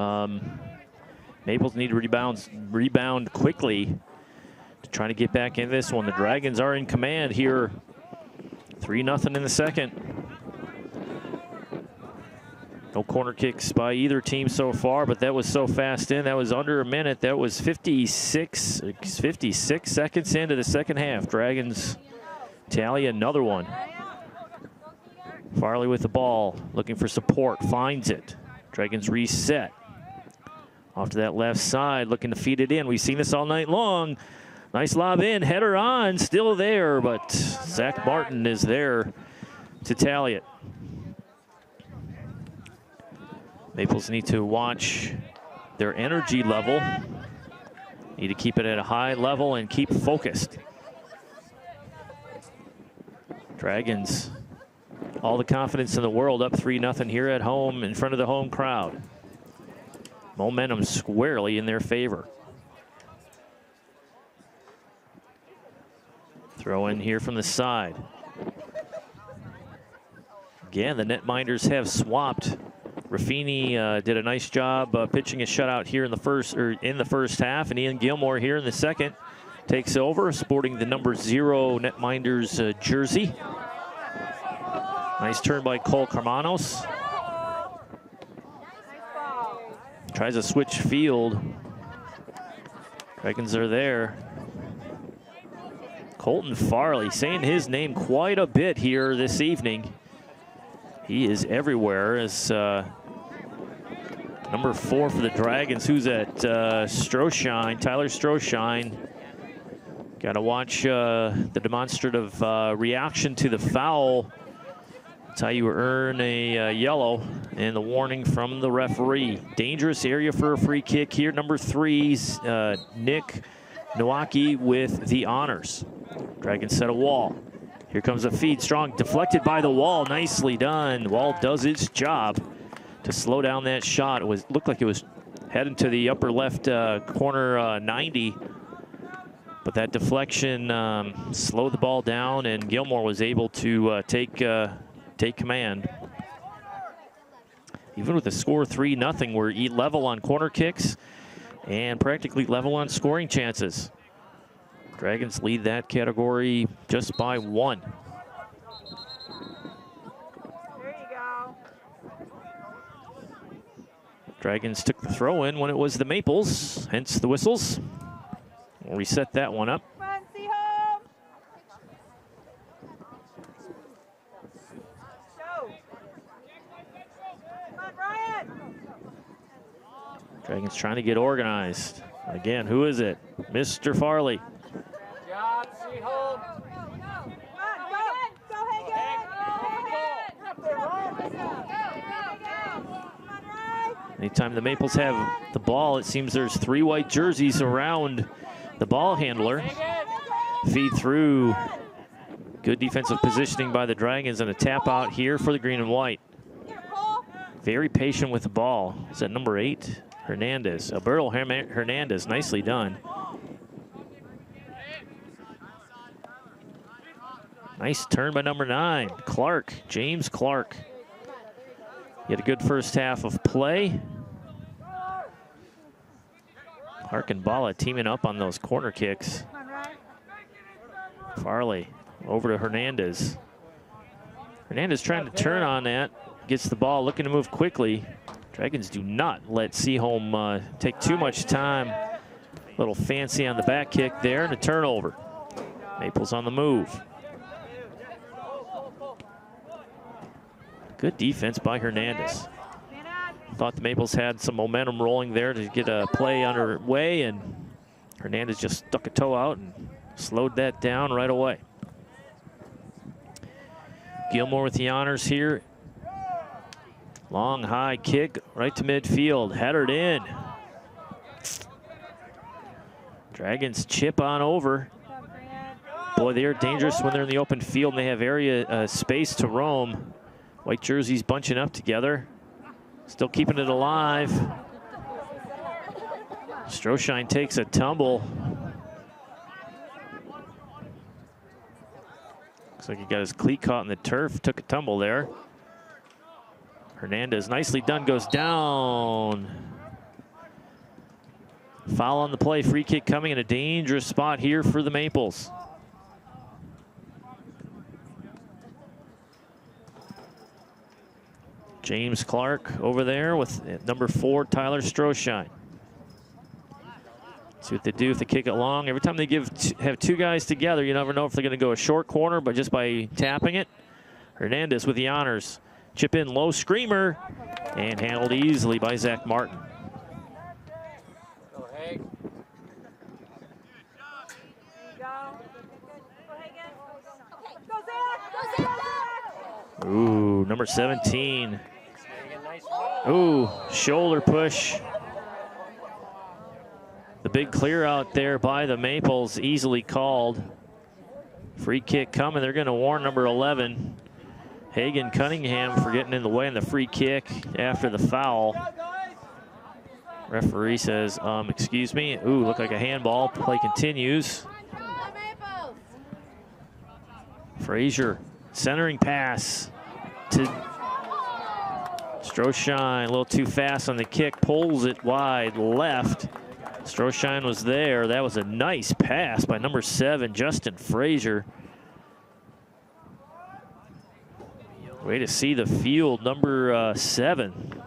Maples need to rebound quickly to try to get back in this one. The Dragons are in command here. 3-0 in the second. No corner kicks by either team so far, but that was so fast in. That was under a minute. That was 56 seconds into the second half. Dragons tally another one. Farley with the ball, looking for support, finds it. Dragons reset. Off to that left side, looking to feed it in. We've seen this all night long. Nice lob in, header on, still there, but Zac Martin is there to tally it. Maples need to watch their energy level. Need to keep it at a high level and keep focused. Dragons, all the confidence in the world, up 3-0 here at home in front of the home crowd. Momentum squarely in their favor. Throw in here from the side. Again, the netminders have swapped. Raffini did a nice job pitching a shutout here in the first half, and Ian Gilmore here in the second takes over, sporting the number 0 netminders jersey. Nice turn by Cole Carmanos. Tries to switch field. Dragons are there. Colton Farley saying his name quite a bit here this evening. He is everywhere as number 4 for the Dragons, who's at Stroshine, Tyler Stroshine. Got to watch the demonstrative reaction to the foul. That's how you earn a yellow, and the warning from the referee. Dangerous area for a free kick here. Number 3's Nick Nowaki with the honors. Dragons set a wall. Here comes a feed, strong, deflected by the wall. Nicely done. Wall does its job to slow down that shot. It looked like it was heading to the upper left corner 90. But that deflection slowed the ball down, and Gilmore was able to take command. Even with the score 3-0, we're level on corner kicks and practically level on scoring chances. Dragons lead that category just by 1. There you go. Dragons took the throw in when it was the Maples, hence the whistles. We'll reset that one up. Come on, Seaholm. Go. Come on, Ryan. Dragons trying to get organized. Again, who is it? Mr. Farley. Job, Seaholm. Come on, go. Go, Hagen. Come on, Ryan. Anytime the Maples have the ball, it seems there's 3 white jerseys around the ball handler. Feed through. Good defensive positioning by the Dragons, and a tap out here for the green and white. Very patient with the ball. Is that number 8? Hernandez. Alberto Hernandez, nicely done. Nice turn by number 9, Clark, James Clark. He had a good first half of play. Clark and Bala teaming up on those corner kicks. Farley over to Hernandez. Hernandez trying to turn on that. Gets the ball, looking to move quickly. Dragons do not let Seaholm take too much time. Little fancy on the back kick there, and a turnover. Maples on the move. Good defense by Hernandez. Thought the Maples had some momentum rolling there to get a play underway, and Hernandez just stuck a toe out and slowed that down right away. Gilmore with the honors here. Long high kick right to midfield, headed in. Dragons chip on over. Boy, they're dangerous when they're in the open field and they have area space to roam. White jerseys bunching up together. Still keeping it alive. Stroshine takes a tumble. Looks like he got his cleat caught in the turf, took a tumble there. Hernandez, nicely done, goes down. Foul on the play, free kick coming in a dangerous spot here for the Maples. James Clark over there with number 4, Tyler Stroshine. See what they do if they kick it long. Every time they have 2 guys together, you never know if they're going to go a short corner, but just by tapping it. Hernandez with the honors. Chip in low, screamer, and handled easily by Zac Martin. Go, Hag. Ooh, number 17. Ooh, shoulder push. The big clear out there by the Maples, easily called. Free kick coming. They're going to warn number 11, Hagen Cunningham, for getting in the way in the free kick after the foul. Referee says, excuse me. Ooh, looked like a handball. Play continues. Frazier, centering pass to Stroshine, a little too fast on the kick, pulls it wide left. Stroshine was there. That was a nice pass by number 7, Justin Frazier. Way to see the field, number 7.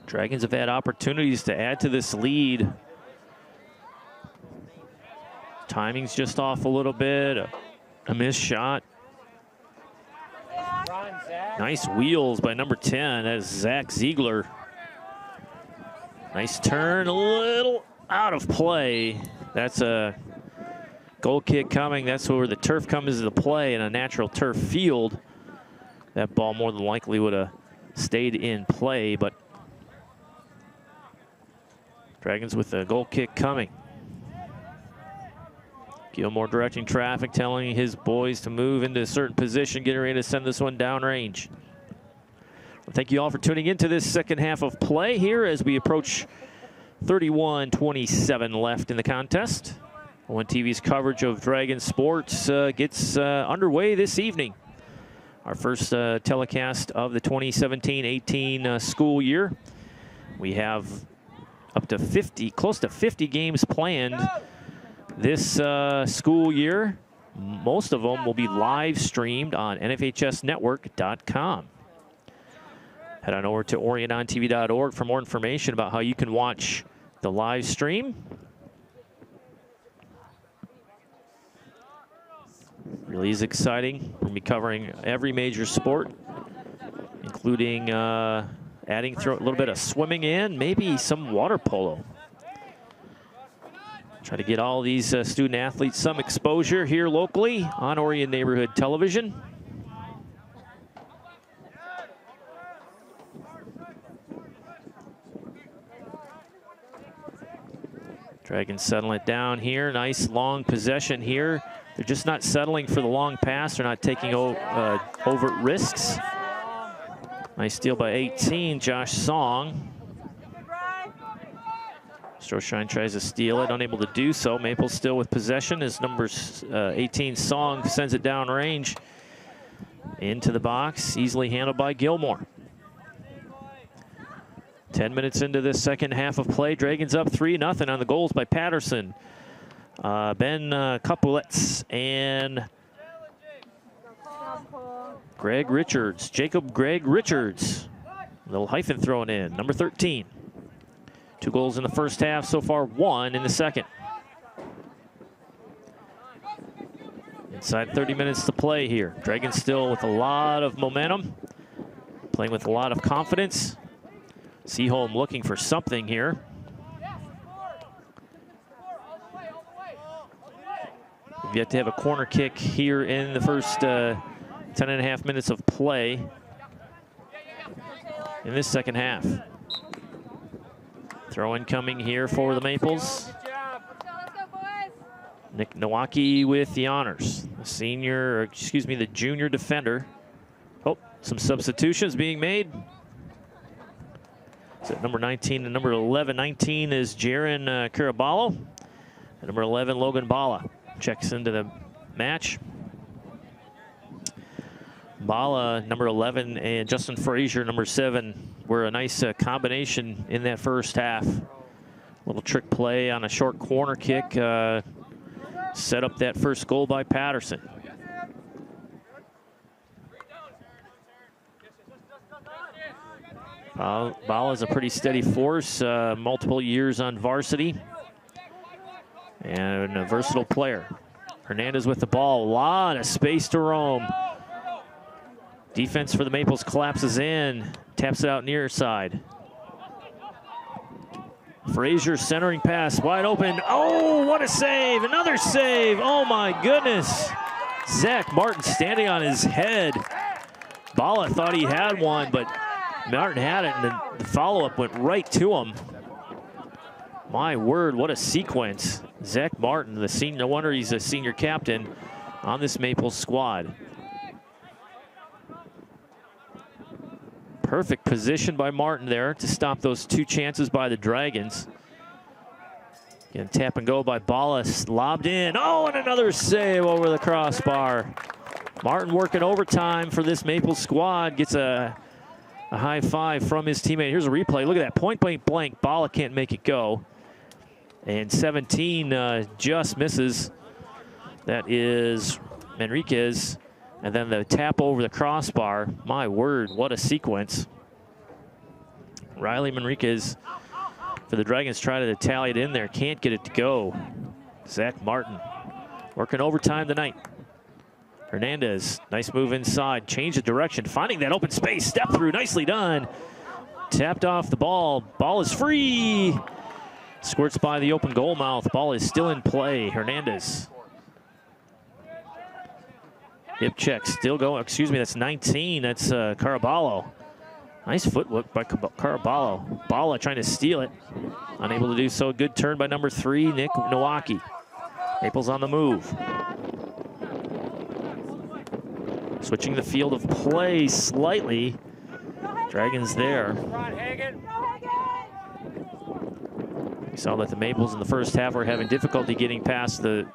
Dragons have had opportunities to add to this lead. Timing's just off a little bit. A missed shot. Nice wheels by number 10. That is Zach Ziegler. Nice turn, a little out of play. That's a goal kick coming. That's where the turf comes into play in a natural turf field. That ball more than likely would have stayed in play, but Dragons with a goal kick coming. Gilmore directing traffic, telling his boys to move into a certain position, getting ready to send this one downrange. Well, thank you all for tuning into this second half of play here as we approach 31-27 left in the contest. When TV's coverage of Dragon sports gets underway this evening. Our first telecast of the 2017-18 school year. We have up to 50, close to 50 games planned this school year. Most of them will be live streamed on NFHSnetwork.com. Head on over to OrionOnTV.org for more information about how you can watch the live stream. Really is exciting. We'll be covering every major sport, including adding a little bit of swimming in, maybe some water polo. Try to get all these student athletes some exposure here locally on Orion Neighborhood Television. Dragons settling it down here. Nice long possession here. They're just not settling for the long pass. They're not taking overt risks. Nice steal by 18, Josh Song. Stroshine tries to steal it, unable to do so. Maples still with possession as number 18 Song sends it down range into the box, easily handled by Gilmore. 10 minutes into this second half of play. Dragons up 3-0 on the goals by Patterson, Ben Kupulets, and Greg Richards. Jacob Greg Richards. A little hyphen thrown in, number 13. 2 goals in the first half, so far 1 in the second. Inside 30 minutes to play here. Dragons still with a lot of momentum, playing with a lot of confidence. Seaholm looking for something here. We've yet to have a corner kick here in the first 10.5 minutes of play in this second half. Throw in coming here for the Maples. Nick Nowacki with the honors. The senior, or excuse me, the junior defender. Oh, some substitutions being made. So number 19 and number 11. 19 is Jaron Caraballo. And number 11, Logan Bala, checks into the match. Bala, number 11, and Justin Frazier, number 7, were a nice combination in that first half. Little trick play on a short corner kick set up that first goal by Patterson. Bala's a pretty steady force, multiple years on varsity, and a versatile player. Hernandez with the ball, a lot of space to roam. Defense for the Maples collapses in, taps it out near side. Frazier centering pass, wide open. Oh, what a save, another save, oh my goodness. Zac Martin standing on his head. Bala thought he had one, but Martin had it, and the follow-up went right to him. My word, what a sequence. Zac Martin, the senior, no wonder he's a senior captain on this Maples squad. Perfect position by Martin there to stop those 2 chances by the Dragons. Again, tap and go by Bala, lobbed in. Oh, and another save over the crossbar. Martin working overtime for this Maple squad. Gets a high five from his teammate. Here's a replay. Look at that, point blank blank. Bala can't make it go. And 17 just misses. That is Manriquez. And then the tap over the crossbar. My word, what a sequence. Riley Manriquez for the Dragons try to tally it in there. Can't get it to go. Zac Martin working overtime tonight. Hernandez, nice move inside. Change of direction. Finding that open space. Step through. Nicely done. Tapped off the ball. Ball is free. Squirts by the open goal mouth. Ball is still in play. Hernandez. Hip check still going. Excuse me, that's 19. That's Caraballo. Nice footwork by Caraballo. Bala trying to steal it. Unable to do so. Good turn by number 3, Nick Nowaki. Maples on the move. Switching the field of play slightly. Dragons there. We saw that the Maples in the first half were having difficulty getting past the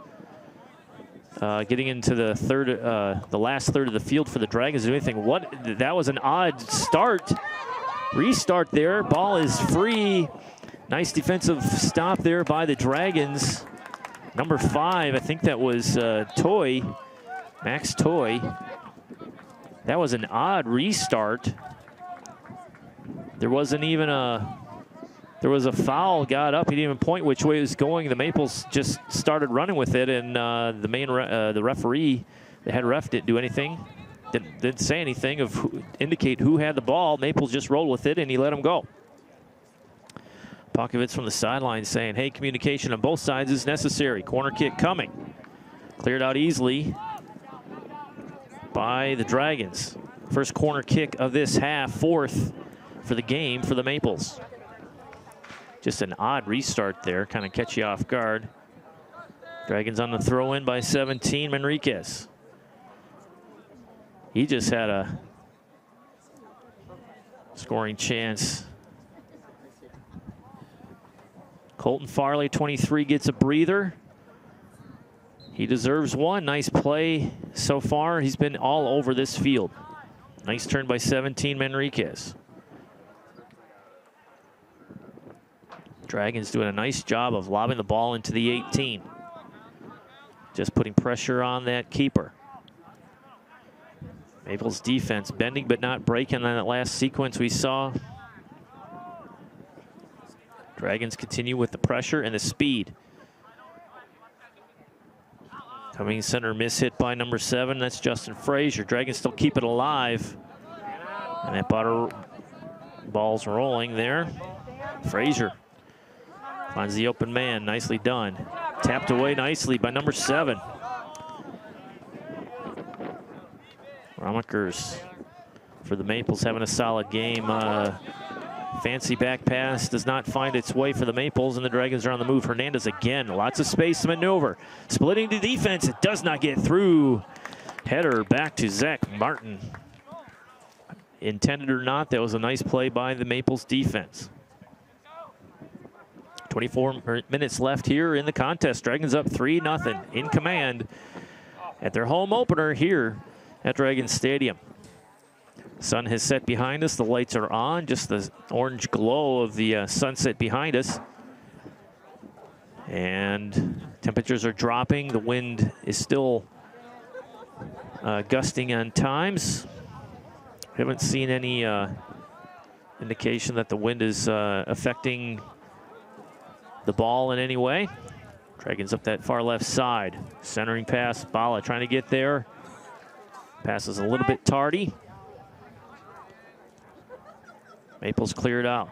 getting into the last third of the field for the Dragons to do anything. That was an odd start. Restart there. Ball is free. Nice defensive stop there by the Dragons. Number 5, I think that was Toy, Max Toy. That was an odd restart. There wasn't even there was a foul, got up. He didn't even point which way it was going. The Maples just started running with it, and the referee, the head ref, didn't do anything. Didn't say anything of indicate who had the ball. Maples just rolled with it, and he let him go. Pokovitz from the sideline saying, hey, communication on both sides is necessary. Corner kick coming. Cleared out easily by the Dragons. First corner kick of this half, 4th for the game for the Maples. Just an odd restart there, kind of catch you off guard. Dragons on the throw in by 17, Manriquez. He just had a scoring chance. Colton Farley, 23, gets a breather. He deserves one. Nice play so far. He's been all over this field. Nice turn by 17, Manriquez. Dragons doing a nice job of lobbing the ball into the 18. Just putting pressure on that keeper. Maples defense bending but not breaking on that last sequence we saw. Dragons continue with the pressure and the speed. Coming center miss hit by number 7. That's Justin Frazier. Dragons still keep it alive. And that ball's rolling there. Frazier finds the open man. Nicely done. Tapped away nicely by number 7. Romakers for the Maples having a solid game. Fancy back pass does not find its way for the Maples, and the Dragons are on the move. Hernandez again, lots of space to maneuver. Splitting the defense, it does not get through. Header back to Zac Martin. Intended or not, that was a nice play by the Maples defense. 24 minutes left here in the contest. Dragons up 3-0 in command at their home opener here at Dragons Stadium. Sun has set behind us. The lights are on. Just the orange glow of the sunset behind us. And temperatures are dropping. The wind is still gusting on times. Haven't seen any indication that the wind is affecting the ball in any way. Dragons up that far left side. Centering pass. Bala trying to get there. Pass is a little bit tardy. Maples cleared out.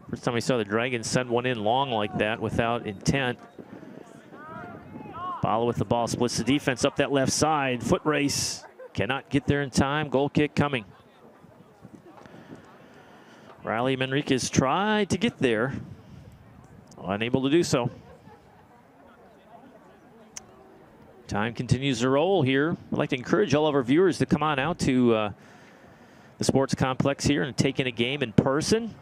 First time we saw the Dragons send one in long like that without intent. Bala with the ball, splits the defense up that left side. Foot race, cannot get there in time. Goal kick coming. Riley Manriquez tried to get there, unable to do so. Time continues to roll here. I'd like to encourage all of our viewers to come on out to the sports complex here and take in a game in person.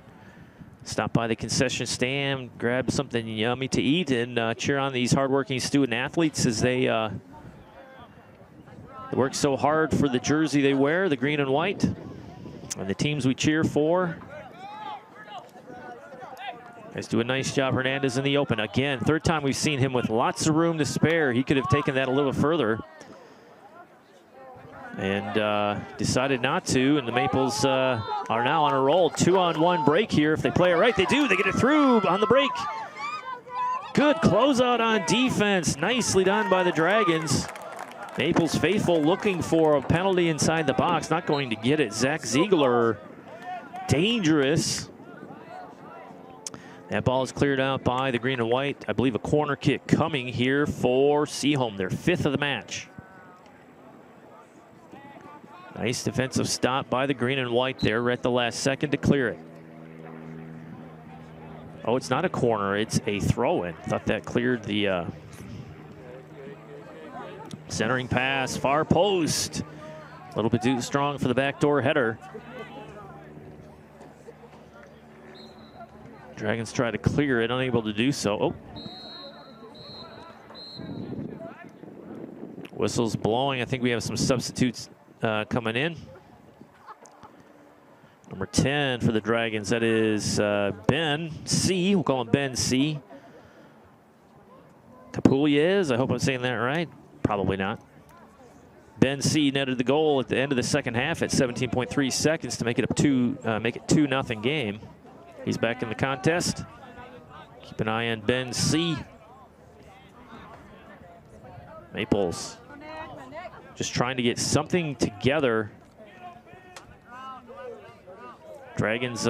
stop by the concession stand, grab something yummy to eat, and cheer on these hardworking student athletes as they work so hard for the jersey they wear, the green and white, and the teams we cheer for. Guys do a nice job. Hernandez in the open. Again, third time we've seen him with lots of room to spare. He could have taken that a little further. And decided not to, and the Maples are now on a roll. 2-on-1 break here. If they play it right, they do. They get it through on the break. Good closeout on defense. Nicely done by the Dragons. Maples faithful looking for a penalty inside the box. Not going to get it. Zac Ziegler, dangerous. That ball is cleared out by the green and white. I believe a corner kick coming here for Seaholm, their 5th of the match. Nice defensive stop by the green and white there. Right at the last second to clear it. Oh, it's not a corner. It's a throw-in. Thought that cleared the centering pass. Far post. A little bit too strong for the backdoor header. Dragons try to clear it, unable to do so. Oh. Whistle's blowing. I think we have some substitutes coming in. Number 10 for the Dragons, that is Ben C. We'll call him Ben C. Capulliez, I hope I'm saying that right. Probably not. Ben C. netted the goal at the end of the second half at 17.3 seconds to make it a 2-0 game. He's back in the contest. Keep an eye on Ben C. Maples just trying to get something together. Dragons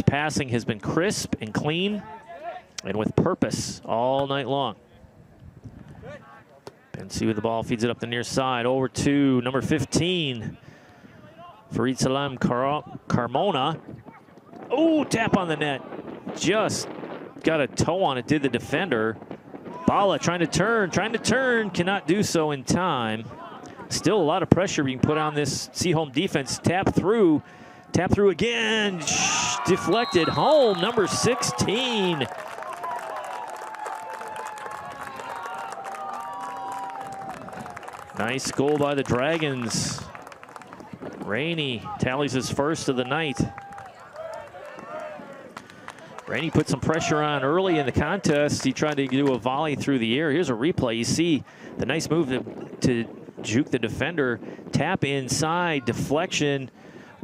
passing has been crisp and clean and with purpose all night long. Ben C with the ball, feeds it up the near side over to number 15, Farid Salam Carmona. Oh, tap on the net. Just got a toe on it, did the defender. Bala trying to turn, cannot do so in time. Still a lot of pressure being put on this Seaholm defense. Tap through again. Deflected home, number 16. Nice goal by the Dragons. Rainey tallies his first of the night. Rainey put some pressure on early in the contest. He tried to do a volley through the air. Here's a replay. You see the nice move to juke the defender. Tap inside, deflection.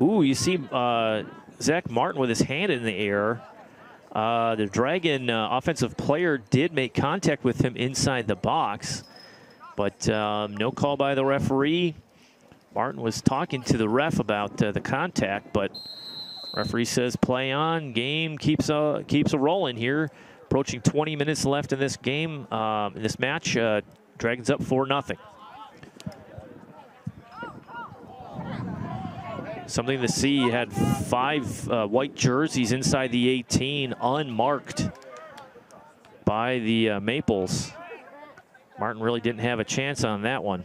Ooh, you see Zac Martin with his hand in the air. The Dragon offensive player did make contact with him inside the box, but no call by the referee. Martin was talking to the ref about the contact, but referee says play on. Game keeps a rolling here. Approaching 20 minutes left in this game, in this match. Dragons up 4-0. Something to see. You had 5 white jerseys inside the 18, unmarked by the Maples. Martin really didn't have a chance on that one.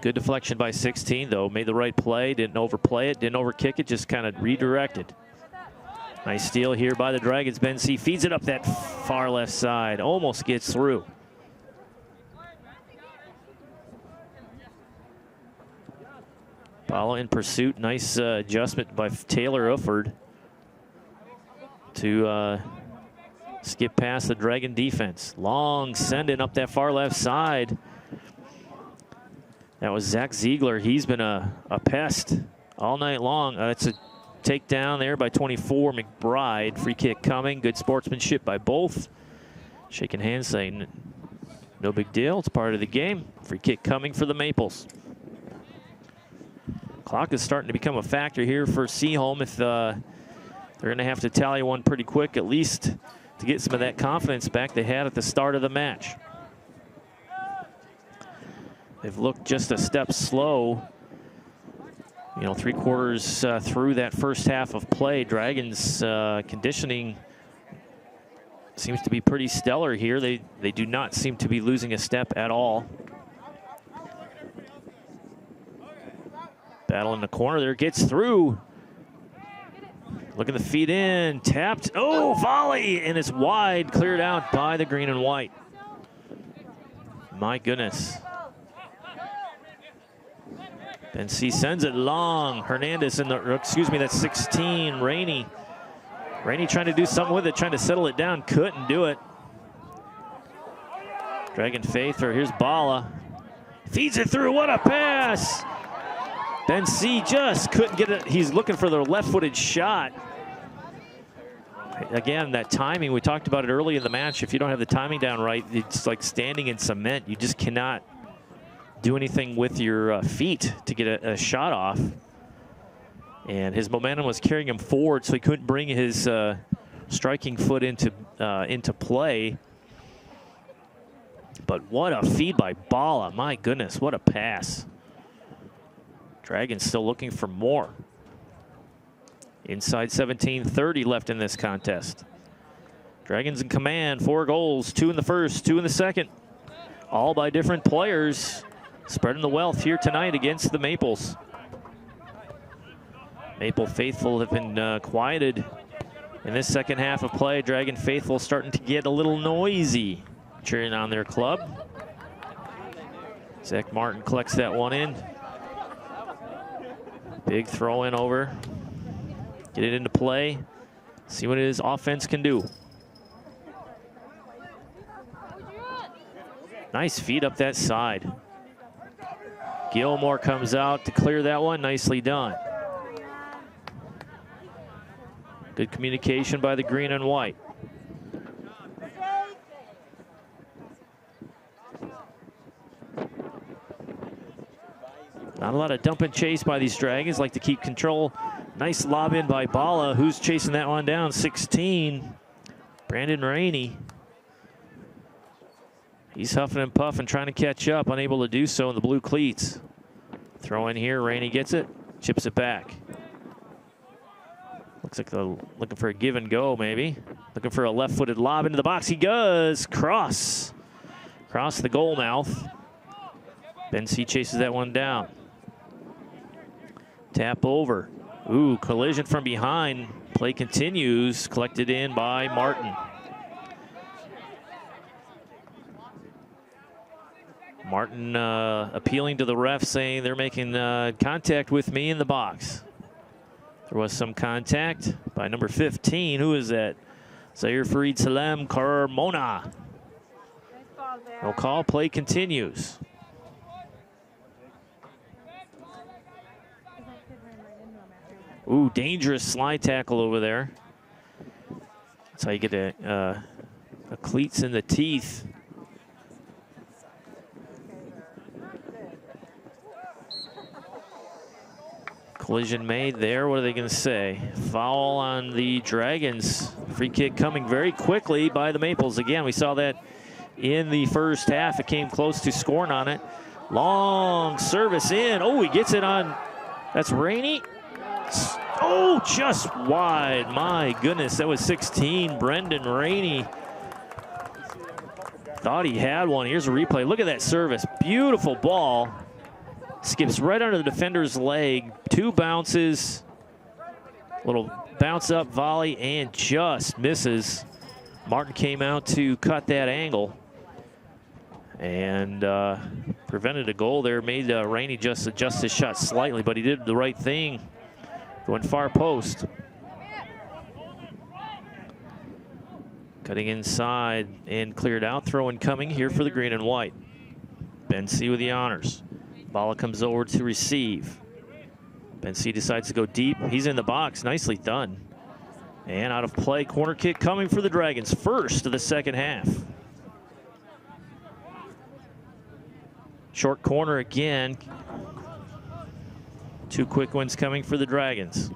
Good deflection by 16, though. Made the right play, didn't overplay it, didn't overkick it, just kind of redirected. Nice steal here by the Dragons. Ben C feeds it up that far left side, almost gets through. Bala in pursuit. Nice adjustment by Taylor Ufford to skip past the Dragon defense. Long send-in up that far left side. That was Zac Ziegler. He's been a pest all night long. It's a takedown there by 24, McBride. Free kick coming. Good sportsmanship by both. Shaking hands saying, no big deal. It's part of the game. Free kick coming for the Maples. Clock is starting to become a factor here for Seaholm. If they're going to have to tally one pretty quick, at least to get some of that confidence back they had at the start of the match. They've looked just a step slow. You know, 3/4 through that first half of play. Dragons conditioning seems to be pretty stellar here. They do not seem to be losing a step at all. Battle in the corner there, gets through. Looking to feed in, tapped, oh, volley, and it's wide, cleared out by the green and white. My goodness. And C sends it long. Hernandez in the, excuse me, that's 16, Rainey. Rainey trying to do something with it, trying to settle it down, couldn't do it. Dragon Faithler, here's Bala. Feeds it through, what a pass! Ben C just couldn't get it. He's looking for the left-footed shot. Again, that timing, we talked about it early in the match. If you don't have the timing down right, it's like standing in cement. You just cannot do anything with your feet to get a shot off. And his momentum was carrying him forward, so he couldn't bring his striking foot into play. But what a feed by Bala. My goodness, what a pass. Dragons still looking for more. Inside 17:30 left in this contest. Dragons in command, 4 goals, 2 in the first, 2 in the second. All by different players. Spreading the wealth here tonight against the Maples. Maple faithful have been quieted in this second half of play. Dragon faithful starting to get a little noisy, cheering on their club. Zac Martin collects that one in. Big throw in over. Get it into play. See what his offense can do. Nice feed up that side. Gilmore comes out to clear that one. Nicely done. Good communication by the green and white. Not a lot of dump and chase by these Dragons. Like to keep control. Nice lob in by Bala, who's chasing that one down. 16, Brandon Rainey. He's huffing and puffing, trying to catch up, unable to do so in the blue cleats. Throw in here, Rainey gets it, chips it back. Looks like they're looking for a give and go, maybe. Looking for a left-footed lob into the box. He does. Cross the goal mouth. Ben C chases that one down. Tap over. Ooh, collision from behind. Play continues. Collected in by Martin. Martin appealing to the ref, saying they're making contact with me in the box. There was some contact by number 15. Who is that? Zaire Farid Salem Carmona. No call. Play continues. Ooh, dangerous slide tackle over there. That's how you get a cleats in the teeth. Collision made there. What are they going to say? Foul on the Dragons. Free kick coming very quickly by the Maples. Again, we saw that in the first half. It came close to scoring on it. Long service in. Oh, he gets it on. That's Rainey. Oh, just wide. My goodness, that was 16. Brendan Rainey thought he had one. Here's a replay. Look at that service. Beautiful ball. Skips right under the defender's leg. 2 bounces. Little bounce up volley and just misses. Martin came out to cut that angle and prevented a goal there. Made Rainey just adjust his shot slightly, but he did the right thing. Going far post. Cutting inside and cleared out. Throw in coming here for the green and white. Ben C with the honors. Bala comes over to receive. Ben C decides to go deep. He's in the box. Nicely done. And out of play. Corner kick coming for the Dragons. First of the second half. Short corner again. 2 quick ones coming for the Dragons.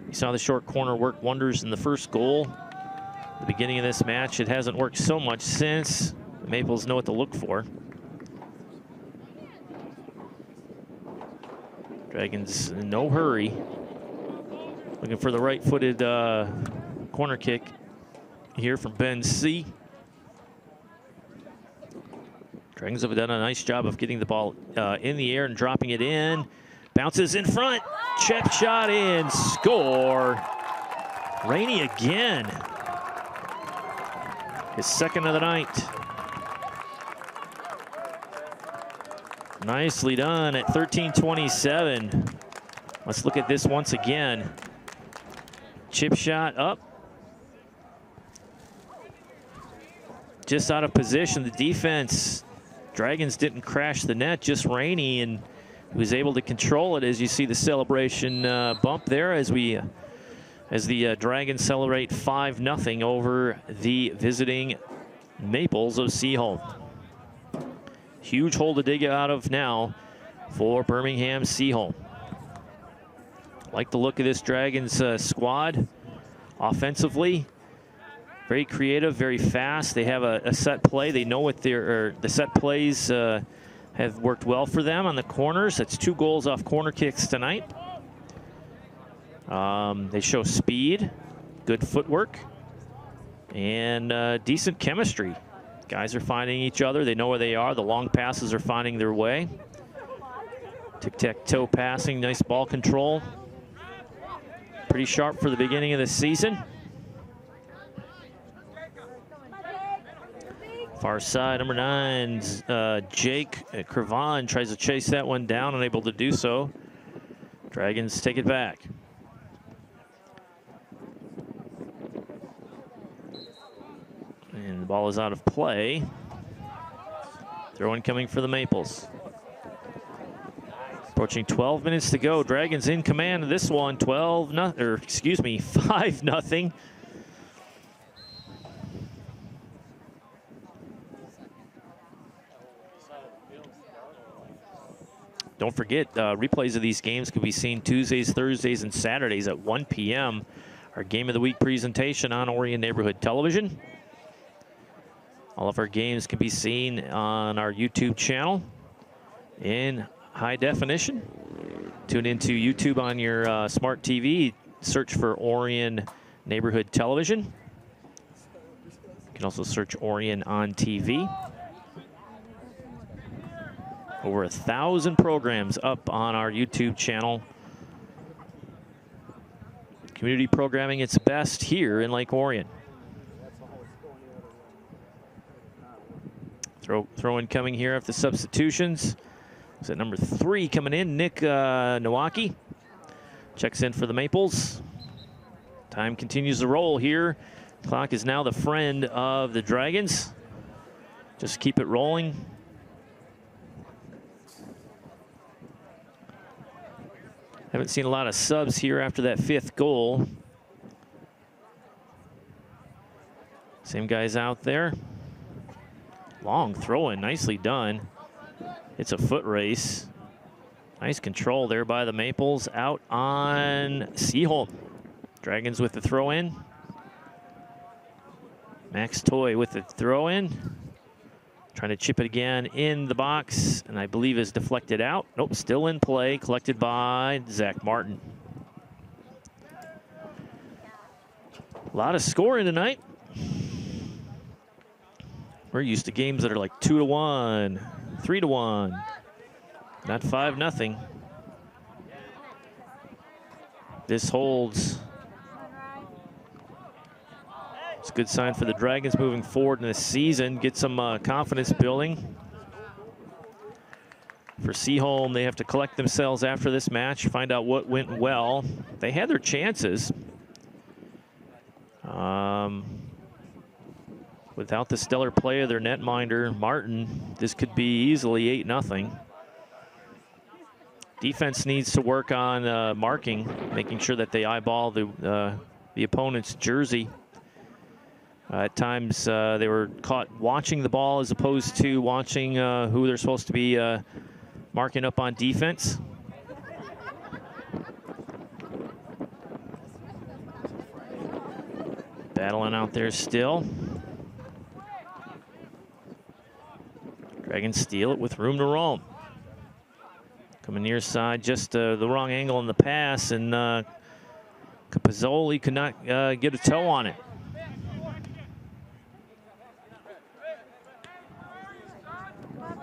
You saw the short corner work wonders in the first goal. At the beginning of this match, it hasn't worked so much since. The Maples know what to look for. Dragons in no hurry. Looking for the right-footed corner kick here from Ben C. Dragons have done a nice job of getting the ball in the air and dropping it in. Bounces in front. chip shot in, score. Rainey again. His second of the night. Nicely done at 13:27. Let's look at this once again. Chip shot up. Just out of position. The defense, Dragons didn't crash the net, just Rainey, and was able to control it. As you see the celebration bump there as the Dragons celebrate 5-0 over the visiting Maples of Seaholm. Huge hole to dig out of now for Birmingham Seaholm. Like the look of this Dragons squad offensively. Very creative, very fast. They have a set play. They know what the set plays have worked well for them on the corners. That's 2 goals off corner kicks tonight. They show speed, good footwork, and decent chemistry. Guys are finding each other. They know where they are. The long passes are finding their way. Tic-tac-toe passing, nice ball control. Pretty sharp for the beginning of the season. Far side, number 9, Jake Cravan tries to chase that one down, unable to do so. Dragons take it back. And the ball is out of play. Throw in coming for the Maples. Approaching 12 minutes to go. Dragons in command of this one. 5-0. Don't forget, replays of these games can be seen Tuesdays, Thursdays, and Saturdays at 1 p.m. Our Game of the Week presentation on Orion Neighborhood Television. All of our games can be seen on our YouTube channel in high definition. Tune into YouTube on your smart TV. Search for Orion Neighborhood Television. You can also search Orion on TV. Over 1,000 programs up on our YouTube channel. Community programming its best here in Lake Orion. Throw in coming here after substitutions. Is that number 3 coming in? Nick Nowaki checks in for the Maples. Time continues to roll here. Clock is now the friend of the Dragons. Just keep it rolling. Haven't seen a lot of subs here after that 5th goal. Same guys out there. Long throw in, nicely done. It's a foot race. Nice control there by the Maples out on Seaholm. Dragons with the throw in. Max Toy with the throw in. Trying to chip it again in the box, and I believe is deflected out. Nope, still in play, collected by Zac Martin. A lot of scoring tonight. We're used to games that are like 2-1, 3-1, not 5-0. This holds. It's a good sign for the Dragons moving forward in this season. Get some confidence building. For Seaholm, they have to collect themselves after this match, find out what went well. They had their chances. Without the stellar play of their netminder, Martin, this could be easily 8-0. Defense needs to work on marking, making sure that they eyeball the opponent's jersey. At times, they were caught watching the ball as opposed to watching who they're supposed to be marking up on defense. Battling out there still. Dragons steal it with room to roam. Coming near side, just the wrong angle in the pass, and Capozzoli could not get a toe on it.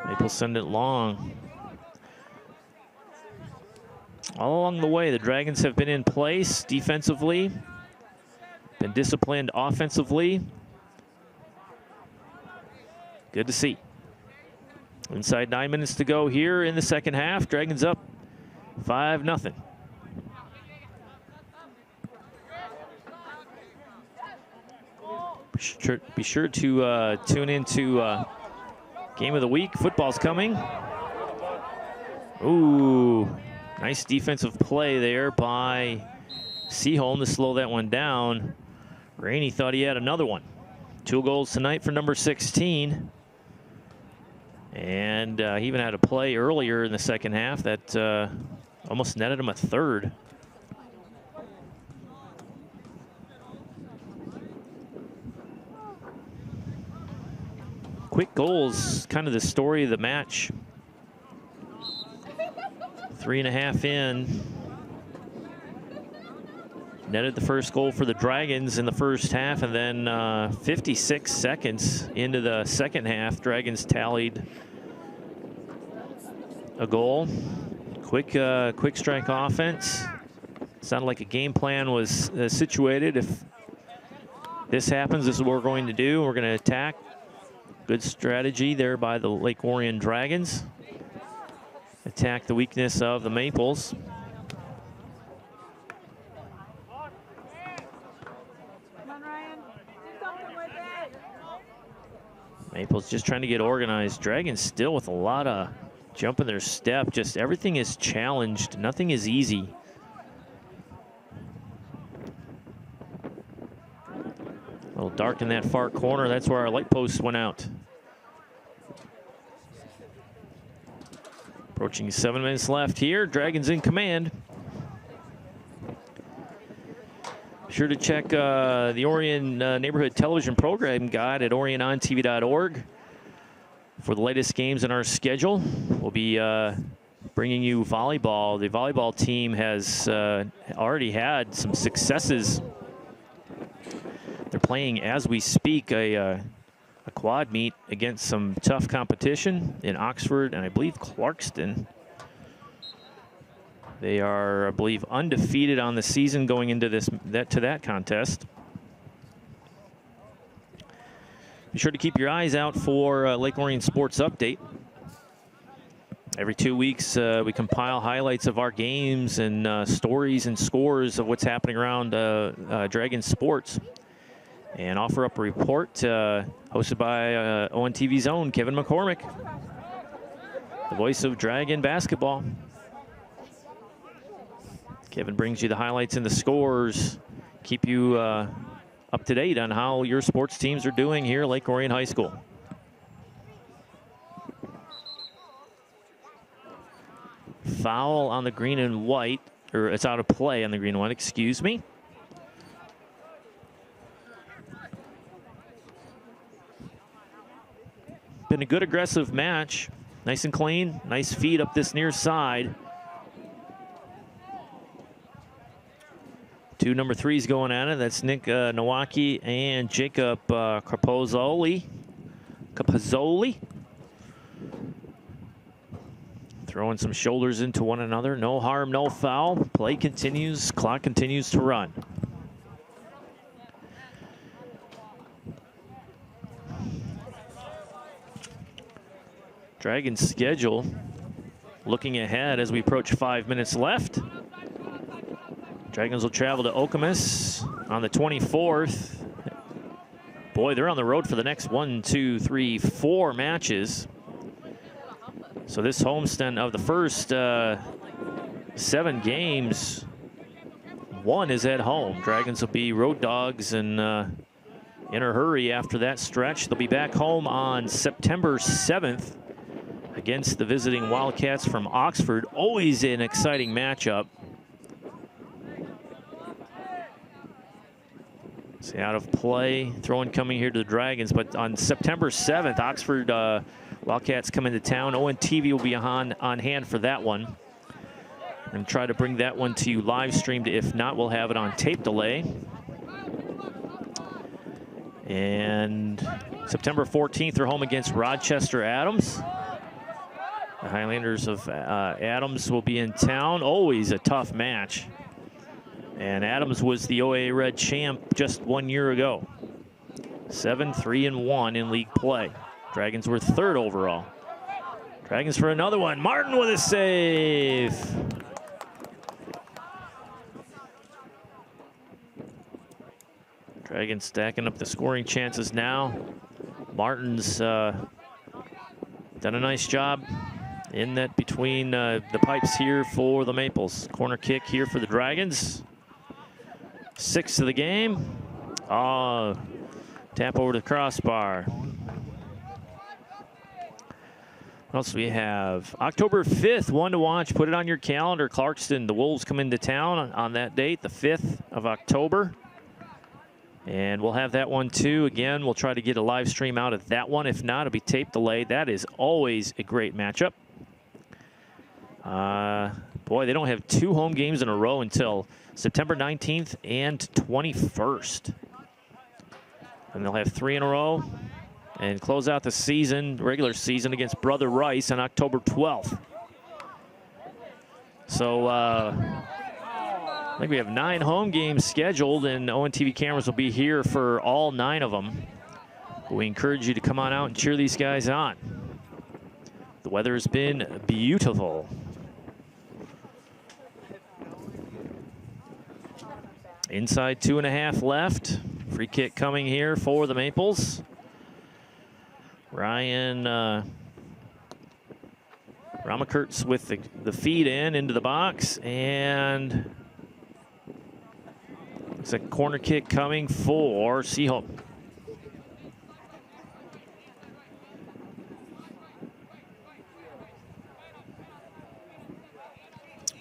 Maples send it long. All along the way, the Dragons have been in place defensively, been disciplined offensively. Good to see. Inside 9 minutes to go here in the second half. Dragons up 5-0. Be sure to tune into Game of the Week. Football's coming. Ooh, nice defensive play there by Seaholm to slow that one down. Rainey thought he had another one. 2 goals tonight for number 16. And he even had a play earlier in the second half that almost netted him a third. Quick goals, kind of the story of the match. 3.5 in. Netted the first goal for the Dragons in the first half, and then 56 seconds into the second half, Dragons tallied a goal. Quick strike offense. Sounded like a game plan was situated. If this happens, this is what we're going to do. We're going to attack. Good strategy there by the Lake Orion Dragons. Attack the weakness of the Maples. Come on, Ryan. Do something with it. Maples just trying to get organized. Dragons still with a lot of jump in their step. Just everything is challenged. Nothing is easy. A little dark in that far corner. That's where our light post went out. Approaching 7 minutes left here. Dragons in command. Be sure to check the Orion Neighborhood Television Program Guide at orionontv.org for the latest games in our schedule. We'll be bringing you volleyball. The volleyball team has already had some successes. They're playing as we speak a quad meet against some tough competition in Oxford and I believe Clarkston. They are, I believe, undefeated on the season going into that contest. Be sure to keep your eyes out for Lake Orion Sports Update. Every 2 weeks, we compile highlights of our games and stories and scores of what's happening around Dragon Sports, and offer up a report hosted by ONTV's own Kevin McCormick, the voice of Dragon basketball. Kevin brings you the highlights and the scores, keep you up to date on how your sports teams are doing here at Lake Orion High School. Foul on the green and white, or it's out of play on the green and white, excuse me. Been a good aggressive match. Nice and clean, nice feed up this near side. 2 number 3s going at it. That's Nick Nowacki and Jacob Capozzoli. Throwing some shoulders into one another. No harm, no foul. Play continues, clock continues to run. Dragons schedule looking ahead as we approach 5 minutes left. Dragons will travel to Okemos on the 24th. Boy, they're on the road for the next 1, 2, 3, 4 matches. So this homestand of the first 7 games, 1 is at home. Dragons will be road dogs and in a hurry after that stretch. They'll be back home on September 7th against the visiting Wildcats from Oxford. Always an exciting matchup. See, out of play, throw-in coming here to the Dragons, but on September 7th, Oxford Wildcats come into town. ONTV will be on hand for that one. And try to bring that one to you live streamed. If not, we'll have it on tape delay. And September 14th, they're home against Rochester Adams. The Highlanders of Adams will be in town. Always a tough match. And Adams was the OA Red champ just 1 year ago. 7-3-1 in league play. Dragons were 3rd overall. Dragons for another one. Martin with a save. Dragons stacking up the scoring chances now. Martin's done a nice job in that between the pipes here for the Maples. Corner kick here for the Dragons. 6th of the game. Oh, tap over to the crossbar. What else do we have? October 5th, one to watch. Put it on your calendar. Clarkston, the Wolves come into town on that date, the 5th of October. And we'll have that one too. Again, we'll try to get a live stream out of that one. If not, it'll be tape delayed. That is always a great matchup. Boy, they don't have 2 home games in a row until September 19th and 21st. And they'll have 3 in a row and close out the season, regular season, against Brother Rice on October 12th. So I think we have 9 home games scheduled, and ONTV cameras will be here for all 9 of them. We encourage you to come on out and cheer these guys on. The weather has been beautiful. Inside 2.5 left. Free kick coming here for the Maples. Ryan Ramakurtz with the feed into the box, and it's a corner kick coming for Seaholm.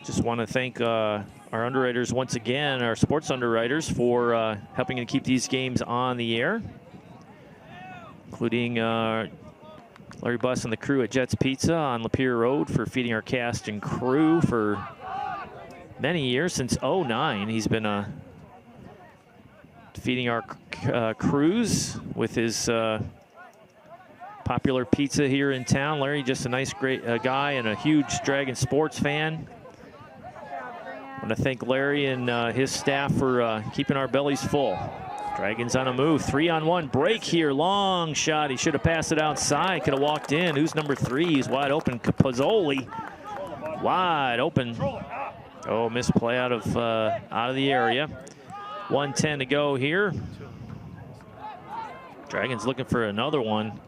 Just want to thank our underwriters once again, our sports underwriters, for helping to keep these games on the air, including Larry Buss and the crew at Jets Pizza on Lapeer Road for feeding our cast and crew for many years, since '09. He's been feeding our crews with his popular pizza here in town. Larry, just a nice, great guy and a huge Dragon sports fan. I want to thank Larry and his staff for keeping our bellies full. Dragons on a move, 3-on-1 break here, long shot. He should have passed it outside, could have walked in. Who's number 3? He's wide open. Pozzoli, wide open. Oh, misplay out of the area. 1:10 to go here. Dragons looking for another one.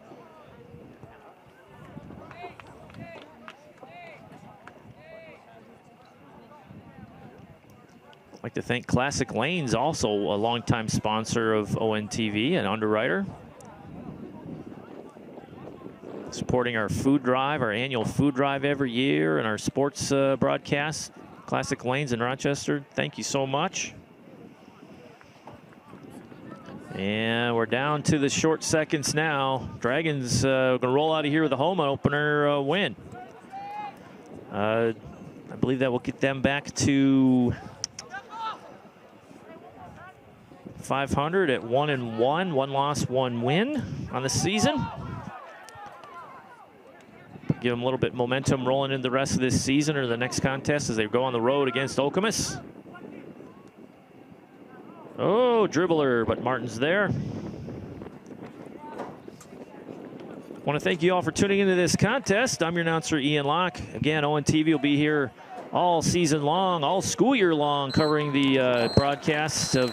I'd like to thank Classic Lanes, also a longtime sponsor of ONTV, an underwriter. Supporting our food drive, our annual food drive every year, and our sports broadcast. Classic Lanes in Rochester, thank you so much. And we're down to the short seconds now. Dragons going to roll out of here with a home opener win. I believe that will get them back to 500 at 1-1, 1 loss, 1 win on the season. Give them a little bit of momentum rolling into the rest of this season or the next contest as they go on the road against Okemos. Oh, dribbler, but Martin's there. Want to thank you all for tuning into this contest. I'm your announcer, Ian Locke. Again, ONTV will be here all season long, all school year long, covering the broadcasts of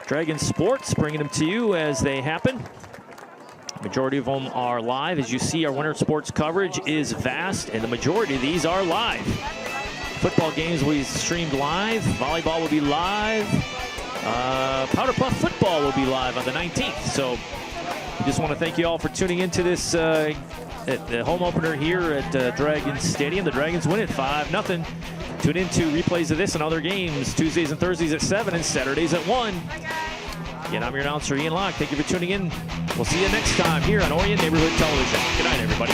Dragon Sports, bringing them to you as they happen. Majority of them are live. As you see, our winter sports coverage is vast, and the majority of these are live. Football games will be streamed live. Volleyball will be live. Powder Puff football will be live on the 19th. So I just want to thank you all for tuning into this at the home opener here at Dragons Stadium. The Dragons win it 5-0. Tune into replays of this and other games Tuesdays and Thursdays at 7 and Saturdays at 1. Again, I'm your announcer, Ian Locke. Thank you for tuning in. We'll see you next time here on Orion Neighborhood Television. Good night, everybody.